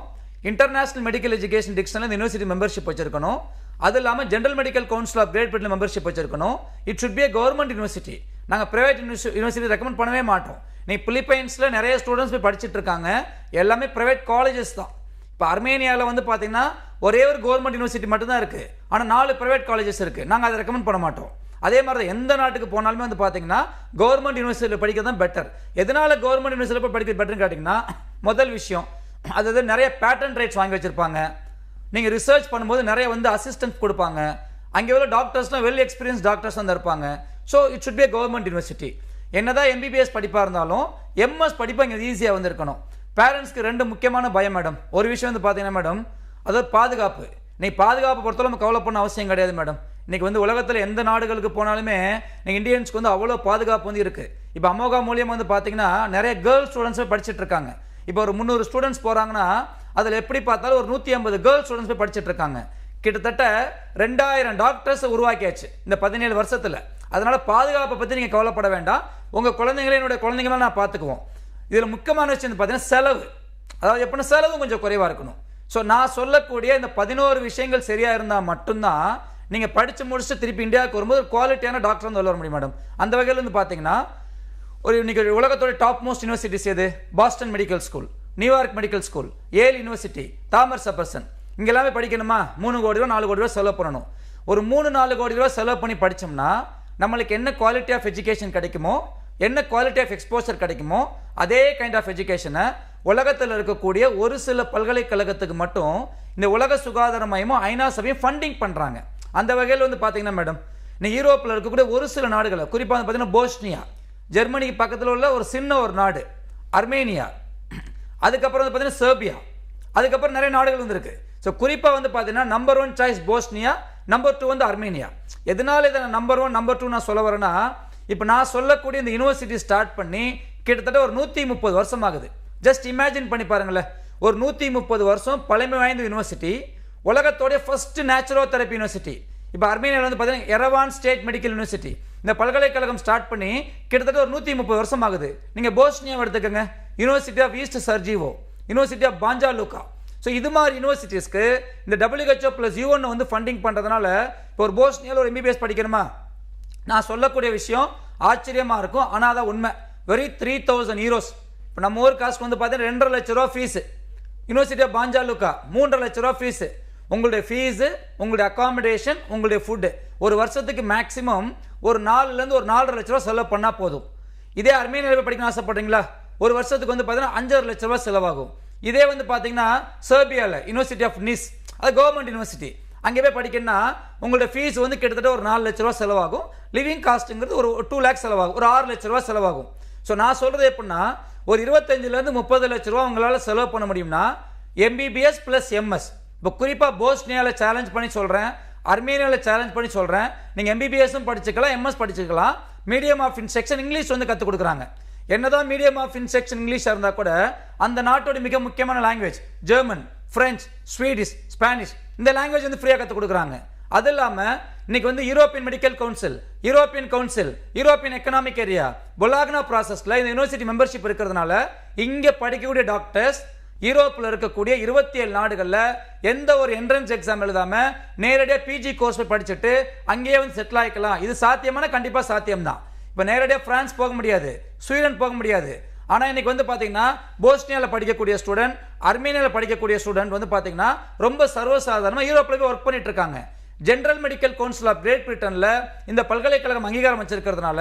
இன்டர்நேஷனல் மெடிக்கல் எஜுகேஷன் டிக்ஷனரில் யூனிவர்சிட்டி மெம்பர்ஷிப் வச்சிருக்கணும், அது இல்லாமல் general medical council of Great Britain membership வச்சிருக்கணும். It should be government university. நாங்கள் பிரைவேட் யூனிவர்சிட்டி ரெக்கமெண்ட் பண்ணவே மாட்டோம். நீ பிலிப்பைன்ஸில் நிறைய ஸ்டூடெண்ட்ஸ் போய் படிச்சுட்டு இருக்காங்க, எல்லாமே பிரைவேட் காலேஜஸ் தான். இப்போ அர்மேனியாவில் வந்து பார்த்தீங்கன்னா ஒரே ஒரு கவர்மெண்ட் யூனிவர்சிட்டி மட்டும்தான் இருக்குது, ஆனால் 4 பிரைவேட் காலேஜஸ் இருக்குது. நாங்கள் அதை ரெக்கமெண்ட் பண்ண மாட்டோம். அதே மாதிரி தான் எந்த நாட்டுக்கு போனாலுமே வந்து பார்த்தீங்கன்னா கவர்மெண்ட் யூனிவர்சிட்டியில் படிக்கிறது தான் பெட்டர். எதனால் கவர்மெண்ட் யூனிவர்சிட்டியில் போய் படிக்கிறது பெட்டர்னு கேட்டிங்கன்னா, முதல் விஷயம் அதாவது நிறைய பேட்டன் ரைட்ஸ் வாங்கி வச்சுருப்பாங்க. நீங்கள் ரிசர்ச் பண்ணும்போது நிறைய வந்து அசிஸ்டன்ஸ் கொடுப்பாங்க. அங்கே உள்ள டாக்டர்ஸ்லாம் வெல் எக்ஸ்பீரியன்ஸ் டாக்டர்ஸ் வந்து இருப்பாங்க. So it should be government university. என்னதான் எம்பிபிஎஸ் படிப்பாக இருந்தாலும் எம்எஸ் படிப்பாக இங்கே ஈஸியாக வந்து இருக்கணும். பேரண்ட்ஸ்க்கு 2 முக்கியமான பயம் மேடம். ஒரு விஷயம் வந்து பார்த்தீங்கன்னா மேடம், அதாவது பாதுகாப்பு. இன்னைக்கு பாதுகாப்பு பொறுத்தவரை நம்ம கவலை பண்ண அவசியம் கிடையாது மேடம். இன்னைக்கு வந்து உலகத்தில் எந்த நாடுகளுக்கு போனாலுமே நீங்கள் இந்தியன்ஸ்க்கு வந்து அவ்வளோ பாதுகாப்பு வந்து இருக்குது. இப்போ அமோகா மூலியமாக வந்து பார்த்தீங்கன்னா நிறைய கேர்ள்ஸ் ஸ்டூடெண்ட்ஸே படிச்சுட்டு இருக்காங்க. இப்போ ஒரு 300 ஸ்டூடெண்ட்ஸ் போகிறாங்கன்னா அதில் எப்படி பார்த்தாலும் ஒரு 150 கேர்ள்ஸ் ஸ்டூடெண்ட்ஸ் போய் படிச்சுட்டு இருக்காங்க. கிட்டத்தட்ட 2000 டாக்டர்ஸை உருவாக்கியாச்சு இந்த 17 வருஷத்தில். அதனால பாதுகாப்பை பற்றி நீங்கள் கவலைப்பட வேண்டாம். உங்கள் குழந்தைங்களே என்னுடைய குழந்தைங்களாம் நான் பார்த்துக்குவோம். இதில் முக்கியமான விஷயம் பார்த்தீங்கன்னா செலவு. அதாவது எப்படின்னா செலவு கொஞ்சம் குறைவாக இருக்கணும். ஸோ நான் சொல்லக்கூடிய இந்த 11 விஷயங்கள் சரியாக இருந்தால் மட்டும்தான் நீங்கள் படித்து முடிச்சுட்டு திருப்பி இந்தியாவுக்கு வரும்போது ஒரு குவாலிட்டியான டாக்டர் வந்து வர முடியும் மேடம். அந்த வகையில் வந்து பார்த்தீங்கன்னா ஒரு இன்னைக்கு உலகத்தோட டாப் மோஸ்ட் யூனிவர்சிட்டிஸ் எது? Boston medical school, New York medical school, ஏல் யூனிவர்சிட்டி, தாமஸ் ஜெஃபர்சன். இங்கே எல்லாமே படிக்கணுமா 3 கோடி ரூபா 4 கோடி ரூபா செலவு பண்ணணும். ஒரு 3-4 கோடி ரூபா செலவு பண்ணி படித்தோம்னா நம்மளுக்கு என்ன குவாலிட்டி ஆஃப் எஜுகேஷன் கிடைக்குமோ, என்ன குவாலிட்டி ஆஃப் எக்ஸ்போசர் கிடைக்குமோ அதே கைண்ட் ஆஃப் எஜுகேஷனை உலகத்தில் இருக்கக்கூடிய ஒரு சில பல்கலைக்கழகத்துக்கு மட்டும் இந்த உலக சுகாதார மையமும் ஐநா சபையும் ஃபண்டிங் பண்ணுறாங்க. அந்த வகையில் வந்து பார்த்தீங்கன்னா மேடம், இந்த யூரோப்பில் இருக்கக்கூடிய ஒரு சில நாடுகளை குறிப்பாக வந்து பார்த்தீங்கன்னா போஸ்னியா, ஜெர்மனிக்கு பக்கத்தில் உள்ள ஒரு சின்ன ஒரு நாடு அர்மேனியா, அதுக்கப்புறம் வந்து பார்த்தீங்கன்னா செர்பியா, அதுக்கப்புறம் நிறைய நாடுகள் வந்து இருக்குது. ஸோ குறிப்பாக வந்து பார்த்தீங்கன்னா நம்பர் 1 சாய்ஸ் போஸ்னியா, நம்பர் 2 வந்து அர்மேனியா. எதனால இதை நம்பர் 1 நம்பர் 2 நான் சொல்ல வரேன்னா, இப்போ நான் சொல்லக்கூடிய இந்த யூனிவர்சிட்டி ஸ்டார்ட் பண்ணி கிட்டத்தட்ட ஒரு 130 வருஷம் ஆகுது. ஜஸ்ட் இமேஜின் பண்ணி பாருங்களேன். ஒரு 130 வருஷம் பழமை வாய்ந்த யூனிவர்சிட்டி, உலகத்தோடைய ஃபர்ஸ்ட் நேச்சுரோ தெரப்பி யூனிவர்சிட்டி. இப்போ அர்மேனியாவில் வந்து பார்த்தீங்கன்னா எரவான் ஸ்டேட் மெடிக்கல் யூனிவர்சிட்டி. இந்த பல்கலைக்கழகம் ஸ்டார்ட் பண்ணி கிட்டத்தட்ட ஒரு 130 வருஷம் ஆகுது. நீங்கள் போஸ்னியாவை எடுத்துக்கோங்க, university of East Sarajevo, university of Banja Luka. So இது மாதிரி யூனிவர்சிட்டிஸ்க்கு இந்த WHO + UN வந்து ஃபண்டிங் பண்ணுறதுனால இப்போ ஒரு போஸ்னியாவில் ஒரு MBBS படிக்கணுமா, நான் சொல்லக்கூடிய விஷயம் ஆச்சரியமாக இருக்கும், ஆனால் அதான் உண்மை. Very 3000 euros. இப்போ நம்ம ஊர் காசுக்கு வந்து பார்த்தீங்கன்னா 2.5 லட்ச ரூபா fees. University of Banja Luca 3.5 லட்ச ரூபா ஃபீஸு. உங்களுடைய ஃபீஸு, உங்களுடைய அகாமடேஷன், உங்களுடைய ஃபுட்டு ஒரு வருஷத்துக்கு மேக்ஸிமம் ஒரு 4லேருந்து ஒரு 4.5 லட்ச ரூபா செலவு பண்ணால் போதும். இதே அர்மேனியாவில் படிக்கணும்னு ஆசைப்படுறீங்களா, ஒரு வருஷத்துக்கு வந்து பார்த்தீங்கன்னா 5.5 லட்ச ரூபா செலவாகும். இதே வந்து பார்த்தீங்கன்னா சர்பியாவில் யூனிவர்சிட்டி ஆஃப் நிஸ், அது கவர்மெண்ட் யூனிவர்சிட்டி, அங்கே போய் படிக்கணும்னா உங்களோட ஃபீஸ் வந்து கிட்டத்தட்ட ஒரு 4 லட்ச ரூபா செலவாகும். லிவிங் காஸ்ட்டுங்கிறது ஒரு 2 லேக்ஸ் செலவாகும், ஒரு 6 லட்ச ரூபா செலவாகும். ஸோ நான் சொல்கிறது எப்படின்னா ஒரு 25லேருந்து 30 லட்ச ரூபா உங்களால் செலவு பண்ண முடியும்னா MBBS + MS. இப்போ குறிப்பாக போஸ்னியாவில் சேலஞ்ச் பண்ணி சொல்கிறேன், அர்மேனியாவில் சேலஞ்ச் பண்ணி சொல்கிறேன். நீங்கள் MBBSம் படிச்சுக்கலாம், MS படிச்சுக்கலாம். மீடியம் ஆஃப் இன்ஸ்ட்ரக்ஷன் இங்கிலீஷ் வந்து கற்றுக் கொடுக்குறாங்க. என்னதான் மீடியம் ஆஃப் இன்ஸ்ட்ரக்ஷன் இங்கிலீஷாக இருந்தால் கூட அந்த நாட்டோட மிக முக்கியமான language German, French, Swedish, Spanish, இந்த லாங்குவேஜ் வந்து ஃப்ரீயாக கற்றுக் கொடுக்குறாங்க. அது இல்லாமல் இன்னைக்கு வந்து European medical council, European council, European economic area, Bologna ப்ராசஸில் இந்த யூனிவர்சிட்டி மெம்பர்ஷிப் இருக்கிறதுனால இங்கே படிக்கக்கூடிய டாக்டர்ஸ் யூரோப்பில் இருக்கக்கூடிய 27 நாடுகளில் எந்த ஒரு என்ட்ரன்ஸ் எக்ஸாம் எழுதாமல் நேரடியாக PG கோர்ஸ் போய் படிச்சுட்டு அங்கேயே வந்து செட்டில் ஆகிக்கலாம். இது சாத்தியமான கண்டிப்பாக சாத்தியம்தான். இப்போ நேரடியாக பிரான்ஸ் போக முடியாது, ஸ்வீடன் போக முடியாது. ஆனால் இன்னைக்கு வந்து பார்த்தீங்கன்னா போஸ்னியாவில் படிக்கக்கூடிய ஸ்டூடெண்ட், அர்மேனியாவில் படிக்கக்கூடிய ஸ்டூடெண்ட் வந்து பார்த்தீங்கன்னா ரொம்ப சர்வசாதாரணமாக யூரோப்பில் போய் ஒர்க் பண்ணிட்டு இருக்காங்க. General medical council of great பிரிட்டனில் இந்த பல்கலைக்கழகம் அங்கீகாரம் வச்சிருக்கிறதுனால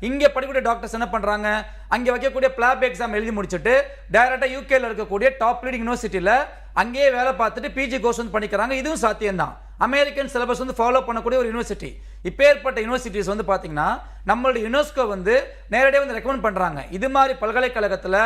இங்கே படிக்கக்கூடிய டாக்டர்ஸ் என்ன பண்ணுறாங்க, அங்கே வைக்கக்கூடிய பிளாப் எக்ஸாம் எழுதி முடிச்சுட்டு டைரெக்டாக UKல இருக்கக்கூடிய டாப் லீடிங் யூனிவர்சிட்டியில் அங்கேயே வேலை பார்த்துட்டு PG கோர்ஸ் வந்து பண்ணிக்கிறாங்க. இதுவும் சாத்தியம்தான். அமெரிக்கன் சிலபஸ் வந்து ஃபாலோ பண்ணக்கூடிய ஒரு யூனிவர்சிட்டி. இப்பேற்பட்ட யூனிவர்சிட்டிஸ் வந்து பார்த்தீங்கன்னா நம்மளுடைய யுனெஸ்கோ வந்து நேரடியாக வந்து ரெக்கமெண்ட் பண்ணுறாங்க. இது மாதிரி பல்கலைக்கழகத்தில்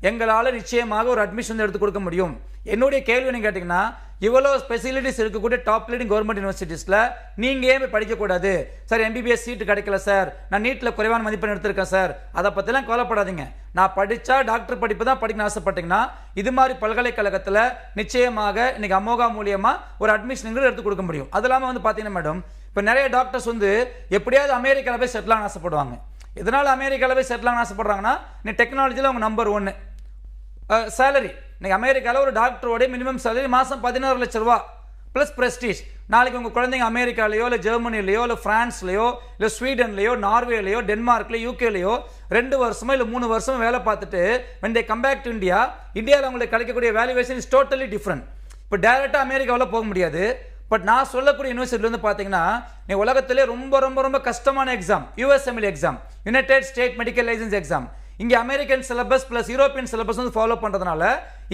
எங்களால் நிச்சயமாக ஒரு அட்மிஷன் எடுத்து கொடுக்க முடியும். என்னுடைய கேள்வி என்ன கேட்டிங்கன்னா, இவ்வளோ ஸ்பெசிலிட்டிஸ் இருக்கக்கூடிய டாப் லீடிங் கவர்மெண்ட் யூனிவர்சிட்டிஸில் நீங்கள் ஏன் படிக்கக்கூடாது சார்? MBBS சீட்டு கிடைக்கல சார், நான் நீட்டில் குறைவான மதிப்பெண் எடுத்திருக்கேன் சார், அதை பற்றிலாம் கவலைப்படாதீங்க. நான் படித்தா டாக்டர் படிப்பு தான் படிக்கணும்னு ஆசைப்பட்டீங்கன்னா இது மாதிரி பல்கலைக்கழகத்தில் நிச்சயமாக இன்னைக்கு அமோகா மூலியமாக ஒரு அட்மிஷன் எடுத்து கொடுக்க முடியும். அது இல்லாமல் வந்து பார்த்தீங்கன்னா மேடம், இப்போ நிறைய டாக்டர்ஸ் வந்து எப்படியாவது அமெரிக்காவில் போய் செட்டில் ஆக ஆசைப்படுவாங்க. இதனால் அமெரிக்காவில் போய் செட்டில் ஆக ஆசைப்படுறாங்கன்னா நீ டெக்னாலஜியில் அவங்க நம்பர் 1 சேலரி. இன்னைக்கு அமெரிக்காவில் ஒரு டாக்டரோட மினிமம் சேலரி மாதம் 16 லட்ச ரூபா ப்ளஸ் ப்ரெஸ்டீஜ். நாளைக்கு உங்கள் குழந்தைங்க அமெரிக்காலையோ இல்லை ஜெர்மனிலையோ இல்லை ஃப்ரான்ஸ்லையோ இல்லை ஸ்வீடன்லையோ நார்வேலையோ டென்மார்க்லையோ UKலையோ 2 வருஷமோ இல்லை 3 வருஷமோ வேலை பார்த்துட்டு when they come back to India, இந்தியாவில் அவங்களுக்கு கிடைக்கக்கூடிய வேல்யூவேஷன் இஸ் டோட்டலி டிஃப்ரெண்ட். இப்போ டைரெக்டாக அமெரிக்காவில் போக முடியாது. பட் நான் சொல்லக்கூடிய யூனிவர்சிட்டியில் வந்து பார்த்தீங்கன்னா நீ உலகத்திலே ரொம்ப ரொம்ப ரொம்ப கஷ்டமான exam USMLE exam, United state medical licence exam. இங்கே American syllabus plus European syllabus வந்து ஃபாலோ பண்ணுறதுனால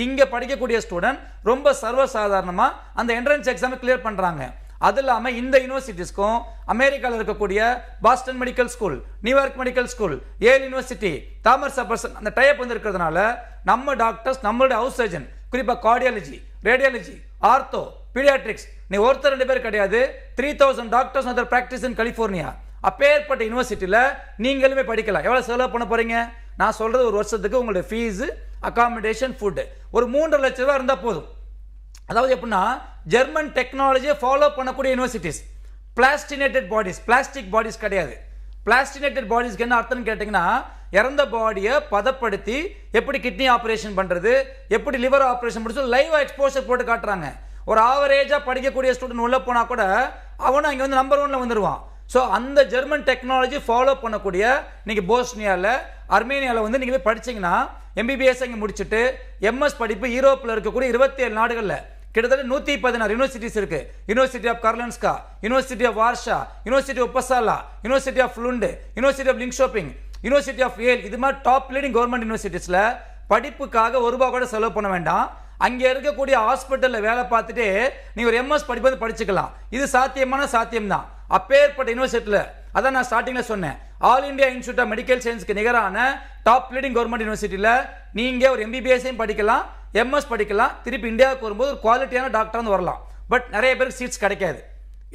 இங்கே படிக்கக்கூடிய ஸ்டூடெண்ட் ரொம்ப சர்வசாதாரணமாக அந்த என்ட்ரன்ஸ் எக்ஸாமை கிளியர் பண்ணுறாங்க. அது இல்லாமல் இந்த யூனிவர்சிட்டிஸ்க்கும் அமெரிக்காவில் இருக்கக்கூடிய Boston medical school, New York medical school, ஏல் யூனிவர்சிட்டி, தாமஸ் ஜெஃபர்சன் அந்த டைப் வந்து இருக்கிறதுனால நம்ம டாக்டர்ஸ், நம்மளுடைய ஹவுஸ் சர்ஜன், குறிப்பாக கார்டியாலஜி, ரேடியாலஜி, ஆர்த்தோ, பீடியாட்ரிக்ஸ், நீ ஒருத்தர் 2 பேர் கிடையாது, 3000 டாக்டர்ஸ் அதர் பிராக்டிஸ் இன் கலிஃபோர்னியா. அப்பேற்பட்ட யூனிவர்சிட்டியில் நீங்களுமே படிக்கலாம். எவ்வளோ செலவு பண்ண போறீங்க? நான் சொல்றது ஒரு வருஷத்துக்கு உங்களுடைய ஃபீஸு, அகாமடேஷன், ஃபுட்டு ஒரு 3.5 லட்ச ரூபா இருந்தால் போதும். அதாவது எப்படின்னா ஜெர்மன் டெக்னாலஜியை ஃபாலோ பண்ணக்கூடிய யூனிவர்சிட்டிஸ். பிளாஸ்டினேட்டட் பாடிஸ், பிளாஸ்டிக் பாடிஸ் கிடையாது. பிளாஸ்டினேட்டட் பாடிஸ்க்கு என்ன அர்த்தம்னு கேட்டிங்கன்னா இறந்த பாடியை பதப்படுத்தி எப்படி கிட்னி ஆப்ரேஷன் பண்ணுறது, எப்படி லிவர் ஆப்ரேஷன் பண்ணி லைவ் எக்ஸ்போசர் போட்டு காட்டுறாங்க. ஒரு ஆவரேஜாக படிக்கக்கூடிய ஸ்டூடெண்ட் உள்ளே போனால் கூட அவனும் அங்கே வந்து நம்பர் 1ல் வந்துடுவான். ஸோ அந்த ஜெர்மன் டெக்னாலஜி ஃபாலோ பண்ணக்கூடிய நீங்கள் போஸ்னியாவில், அர்மேனியாவில் வந்து நீங்கள் போய் படிச்சிங்கன்னா MBBS இங்கே முடிச்சுட்டு MS படிப்பு யூரோப்பில் இருக்கக்கூடிய 27 நாடுகளில் கிட்டத்தட்ட 116 யூனிவர்சிட்டிஸ் இருக்கு. University of Karolinska, university of Warsaw, university of Uppsala, university of Lund, university of Linkoping, university of Yale, இது மாதிரி டாப் லீடிங் கவர்மெண்ட் யூனிவர்சிட்டிஸில் படிப்புக்காக ₹1 கூட செலவு பண்ண வேண்டாம். அங்கே இருக்கக்கூடிய ஹாஸ்பிட்டலில் வேலை பார்த்துட்டு நீங்கள் ஒரு MS படிப்பு வந்து படிச்சுக்கலாம். இது சாத்தியமான சாத்தியம்தான். அப்பேற்பட்ட யூனிவர்சிட்டியில் அதான் நான் ஸ்டார்டிங்கில் சொன்னேன், all India institute of medical சயின்ஸ்க்கு நிகரான டாப் லீடிங் கவர்மெண்ட் யூனிவர்சிட்டியில் நீங்கள் ஒரு MBBSையும் படிக்கலாம், MS படிக்கலாம். திருப்பி இந்தியாவுக்கு வரும்போது ஒரு குவாலிட்டியான டாக்டர் வரலாம். பட் நிறைய பேருக்கு சீட்ஸ் கிடைக்காது.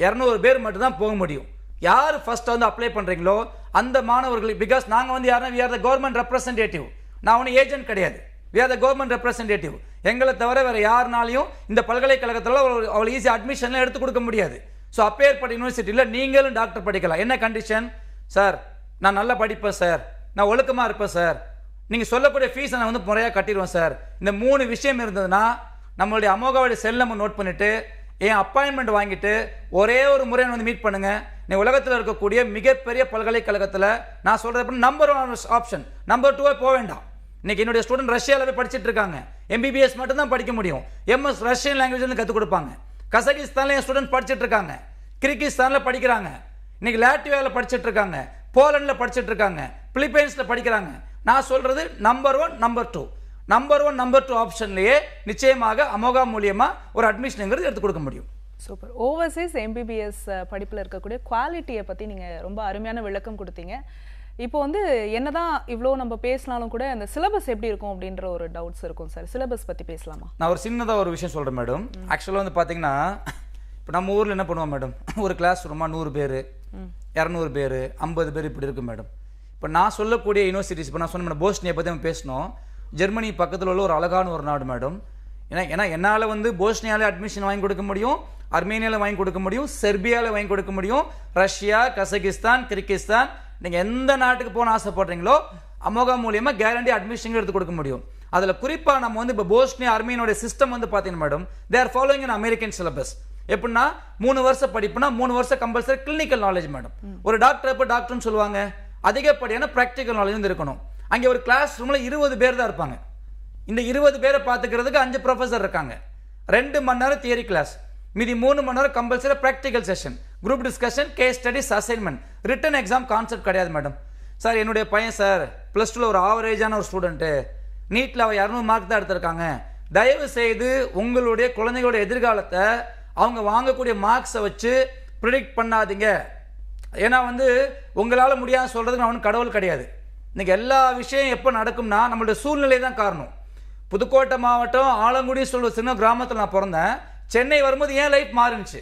200 பேர் மட்டும் தான் போக முடியும். யார் ஃபர்ஸ்ட் வந்து அப்ளை பண்ணுறீங்களோ அந்த மாணவர்கள், பிகாஸ் நாங்கள் வந்து யாருன்னா we are the government representative. நான் ஒன்றும் ஏஜென்ட் கிடையாது. we are the government representative. எங்களை தவிர வேறு யாருனாலையும் இந்த பல்கலைக்கழகத்தில் அவ்வளோ ஈஸியாக அட்மிஷன்லாம் எடுத்து கொடுக்க முடியாது. ஸோ அப்பேற்பட்ட யூனிவர்சிட்டியில் நீங்களும் டாக்டர் படிக்கலாம். என்ன கண்டிஷன்? சார் நான் நல்லா படிப்பேன் சார், நான் ஒழுக்கமாக இருப்பேன் சார், நீங்கள் சொல்லக்கூடிய ஃபீஸை நான் வந்து முறையாக கட்டிடுவேன் சார். இந்த 3 விஷயம் இருந்ததுன்னா நம்மளுடைய அமோகாவுடைய செல் நம்ம நோட் பண்ணிவிட்டு என் அப்பாயின்மெண்ட் வாங்கிட்டு ஒரே ஒரு முறை வந்து மீட் பண்ணுங்கள். நீ உலகத்தில் இருக்கக்கூடிய மிகப்பெரிய பல்கலைக்கழகத்தில் நான் சொல்கிறது நம்பர் 1 ஆப்ஷன், நம்பர் 2 போக வேண்டாம். இன்னைக்கு என்னுடைய ஸ்டூடெண்ட் ரஷ்யாவில் போய் படிச்சுட்டு இருக்காங்க. MBBS மட்டும் தான் படிக்க முடியும். MS ரஷ்யன் லாங்குவேஜ் வந்து கற்றுக் கொடுப்பாங்க. கசகிஸ்தானில் என் ஸ்டூடெண்ட் படிச்சுட்டு இருக்காங்க. கிர்கிஸ்தானில் படிக்கிறாங்க. இன்னைக்கு லாட்வியாவில் படிச்சுட்டு இருக்காங்க. போலண்டில் படிச்சுட்டு இருக்காங்க. பிலிப்பைன்ஸில் படிக்கிறாங்க. நான் சொல்றது நம்பர் 1 நம்பர் 2 நம்பர் 1 நம்பர் 2 ஆப்ஷன்லேயே நிச்சயமாக அமோகா மூலியமாக ஒரு அட்மிஷனுங்கிறது எடுத்து கொடுக்க முடியும். சூப்பர். ஓவர்சீஸ் MBBS படிப்பில் இருக்கக்கூடிய குவாலிட்டியை பற்றி நீங்கள் ரொம்ப அருமையான விளக்கம் கொடுத்தீங்க. இப்போ வந்து என்னதான் இவ்வளோ நம்ம பேசினாலும் கூட அந்த சிலபஸ் எப்படி இருக்கும் அப்படின்ற ஒரு டவுட்ஸ் இருக்கும் சார். சிலபஸ் பற்றி பேசலாமா? நான் ஒரு சின்னதாக ஒரு விஷயம் சொல்கிறேன் மேடம். ஆக்சுவலாக வந்து பார்த்தீங்கன்னா இப்போ நம்ம ஊரில் என்ன பண்ணுவோம் மேடம், ஒரு கிளாஸ் ரூமா 100 பேர் 200 பேர் 50 பேர் இப்படி இருக்கும் மேடம். இப்போ நான் சொல்லக்கூடிய யூனிவர்சிட்டிஸ், இப்போ நான் சொன்ன மேடம் போஸ்னியை பற்றி நம்ம பேசணும். ஜெர்மனி பக்கத்தில் உள்ள ஒரு அழகான ஒரு நாடு மேடம். ஏன்னா என்னால் வந்து போஸ்னியாவில் அட்மிஷன் வாங்கி கொடுக்க முடியும், அர்மேனியாவில் வாங்கி கொடுக்க முடியும், செர்பியாவில் வாங்கி கொடுக்க முடியும், ரஷ்யா, கசகிஸ்தான், கிர்கிஸ்தான், நீங்கள் எந்த நாட்டுக்கு போன ஆசைப்படுறீங்களோ அமோகா மூலியமாக கேரண்டி அட்மிஷன் எடுத்து கொடுக்க முடியும். அதில் குறிப்பாக நம்ம வந்து இப்போ போஸ்னியா அர்மேனியோட சிஸ்டம் வந்து பார்த்தீங்கன்னா madam, they are following in American syllabus. எப்படின்னா 3 வருஷம் படிப்புனா 3 வருஷம் கம்பல்சரி கிளினிக்கல் நாலேஜ் மேடம். ஒரு டாக்டர் எப்போ டாக்டர்னு சொல்லுவாங்க, அதிகப்படியான ப்ராக்டிக்கல் நாலேஜ் வந்து இருக்கணும். அங்கே ஒரு கிளாஸ் ரூமில் 20 பேர் தான் இருப்பாங்க. இந்த 20 பேரை பார்த்துக்கிறதுக்கு 5 ப்ரொஃபஸர் இருக்காங்க. 2 மணி நேரம் தியரி கிளாஸ், மீதி 3 மணி நேரம் compulsory practical session, group discussion, case studies, assignment. Written exam concept கிடையாது மேடம். சார் என்னுடைய பையன் சார் +2 ஒரு ஆவரேஜான ஒரு ஸ்டூடெண்ட்டு, நீட்டில் அவள் 200 மார்க் தான் எடுத்திருக்காங்க. தயவு செய்து உங்களுடைய குழந்தைகளுடைய எதிர்காலத்தை அவங்க வாங்கக்கூடிய மார்க்ஸை வச்சு ப்ரிடிக்ட் பண்ணாதீங்க. ஏன்னா வந்து உங்களால் முடியாது சொல்கிறதுக்கு நான் ஒன்றும் கடவுள் கிடையாது. இன்றைக்கி எல்லா விஷயம் எப்போ நடக்கும்னா நம்மளுடைய சூழ்நிலை தான் காரணம். புதுக்கோட்டை மாவட்டம் ஆலங்குடி சொல்கிற சின்ன கிராமத்தில் நான் பிறந்தேன். சென்னை வரும்போது என் லைஃப் மாறிடுச்சு.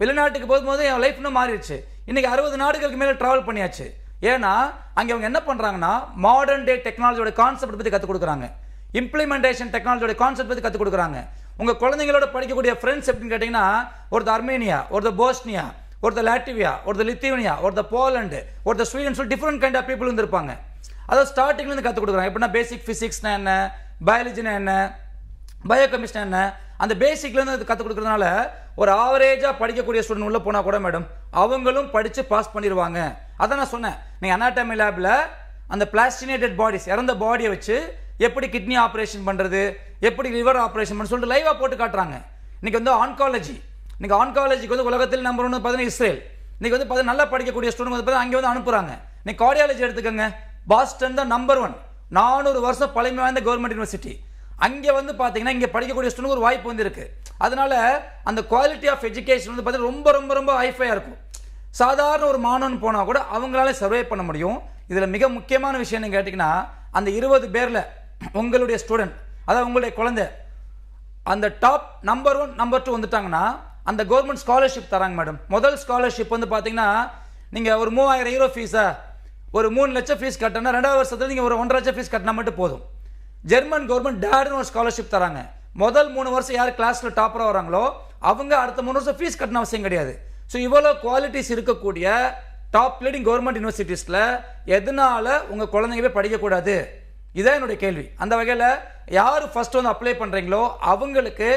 வெளிநாட்டுக்கு போகும்போது என் லைஃப் இன்னும் மாறிடுச்சு. இன்றைக்கி 60 நாடுகளுக்கு மேலே ட்ராவல் பண்ணியாச்சு. ஏன்னா அங்கே அவங்க என்ன பண்ணுறாங்கன்னா மாடர்ன் டே டெக்னாலஜியோட கான்செப்ட் பற்றி கற்றுக் கொடுக்குறாங்க, இம்ப்ளிமெண்டேஷன் டெக்னாலஜியோட கான்செப்ட் பற்றி கற்றுக் கொடுக்குறாங்க. உங்கள் குழந்தைங்களோட படிக்கக்கூடிய ஃப்ரெண்ட்ஸ் எப்படின்னு கேட்டிங்கன்னா, ஒருத்தர் அர்மேனியா, ஒருத்தர் போஸ்னியா, ஒருத்தர் லாட்வியா, ஒருத்தர் லித்துவேனியா, ஒருத்தர் போலண்டு, ஒருத்தர் ஸ்வீடன், சொல்லி டிஃப்ரெண்ட் கைண்ட் ஆஃப் பீப்புள் இருந்திருப்பாங்க. அதாவது ஸ்டார்டிங்லேருந்து கற்றுக் கொடுக்குறாங்க. எப்படின்னா பேசிக் ஃபிசிக்ஸ்னா என்ன, பயாலஜினா என்ன, பயோகெமிஸ்ட்னா என்ன, அந்த பேசிக்லேருந்து கற்றுக் கொடுக்குறதுனால ஒரு ஆவரேஜாக படிக்கக்கூடிய ஸ்டூடெண்ட் உள்ளே போனால் கூட மேடம் அவங்களும் படித்து பாஸ் பண்ணிடுவாங்க. அதான் நான் சொன்னேன், நீங்கள் அனாட்டமி லேபில் அந்த பிளாஸ்டினேட்டட் பாடிஸ், இறந்த பாடியை வச்சு எப்படி கிட்னி ஆப்ரேஷன் பண்ணுறது, எப்படி லிவர் ஆப்ரேஷன் பண்ண சொல்லிட்டு லைவாக போட்டு காட்டுறாங்க. இன்றைக்கி வந்து ஆன்காலஜி, இன்றைக்கி ஆன்காலஜிக்கு வந்து உலகத்தில் நம்பர் 1 பார்த்தீங்கன்னா இஸ்ரேல். இன்றைக்கி வந்து பார்த்தீங்கன்னா நல்லா படிக்கக்கூடிய ஸ்டூடெண்ட் வந்து பார்த்தீங்கன்னா அங்கே வந்து அனுப்புகிறாங்க. இன்னைக்கு கார்டியாலஜி எடுத்துக்கோங்க, பாஸ்டன் தான் நம்பர் 1, 400 வருஷம் பழமை வாய்ந்த கவர்மெண்ட் யூனிவர்சிட்டி. அங்கே வந்து பார்த்தீங்கன்னா இங்கே படிக்கக்கூடிய ஸ்டூடெண்ட் ஒரு வாய்ப்பு வந்து இருக்குது. அதனால அந்த குவாலிட்டி ஆஃப் எஜுகேஷன் வந்து பார்த்தீங்கன்னா ரொம்ப ரொம்ப ரொம்ப ஹைஃபையாக இருக்கும். சாதாரண ஒரு மாணவன் போனால் கூட அவங்களால சர்வே பண்ண முடியும். இதில் மிக முக்கியமான விஷயம் என்ன கேட்டிங்கன்னா, அந்த 20 பேரில் உங்களுடைய ஸ்டூடெண்ட், அதாவது உங்களுடைய குழந்தை அந்த டாப் நம்பர் 1 நம்பர் 2 வந்துட்டாங்கன்னா அந்த கவர்மெண்ட் ஸ்காலர்ஷிப் தராங்க மேடம். முதல் ஸ்காலர்ஷிப் வந்து பார்த்தீங்கன்னா நீங்கள் ஒரு 3000 யூரோ ஃபீஸா ஒரு 3 லட்சம் ஃபீஸ் கட்டினா 2வது வருஷத்தில் நீங்கள் ஒரு 1.5 லட்சம் ஃபீஸ் கட்டினா மட்டும் போதும். ஜெர்மன் கவர்மெண்ட் டேடுன்னு ஒரு ஸ்காலர்ஷிப் தராங்க. முதல் 3 வருஷம் யார் கிளாஸில் டாப்பராக வராங்களோ அவங்க அடுத்த 3 வருஷம் ஃபீஸ் கட்டின அவசியம் கிடையாது. ஸோ இவ்வளோ குவாலிட்டிஸ் இருக்கக்கூடிய டாப் லீடிங் கவர்மெண்ட் யூனிவர்சிட்டிஸில் எதனால உங்கள் குழந்தைங்க போய் படிக்கக்கூடாது? இதான் என்னுடைய கேள்வி. அந்த வகையில் யார் ஃபர்ஸ்ட் வந்து அப்ளை பண்ணுறீங்களோ அவங்களுக்கு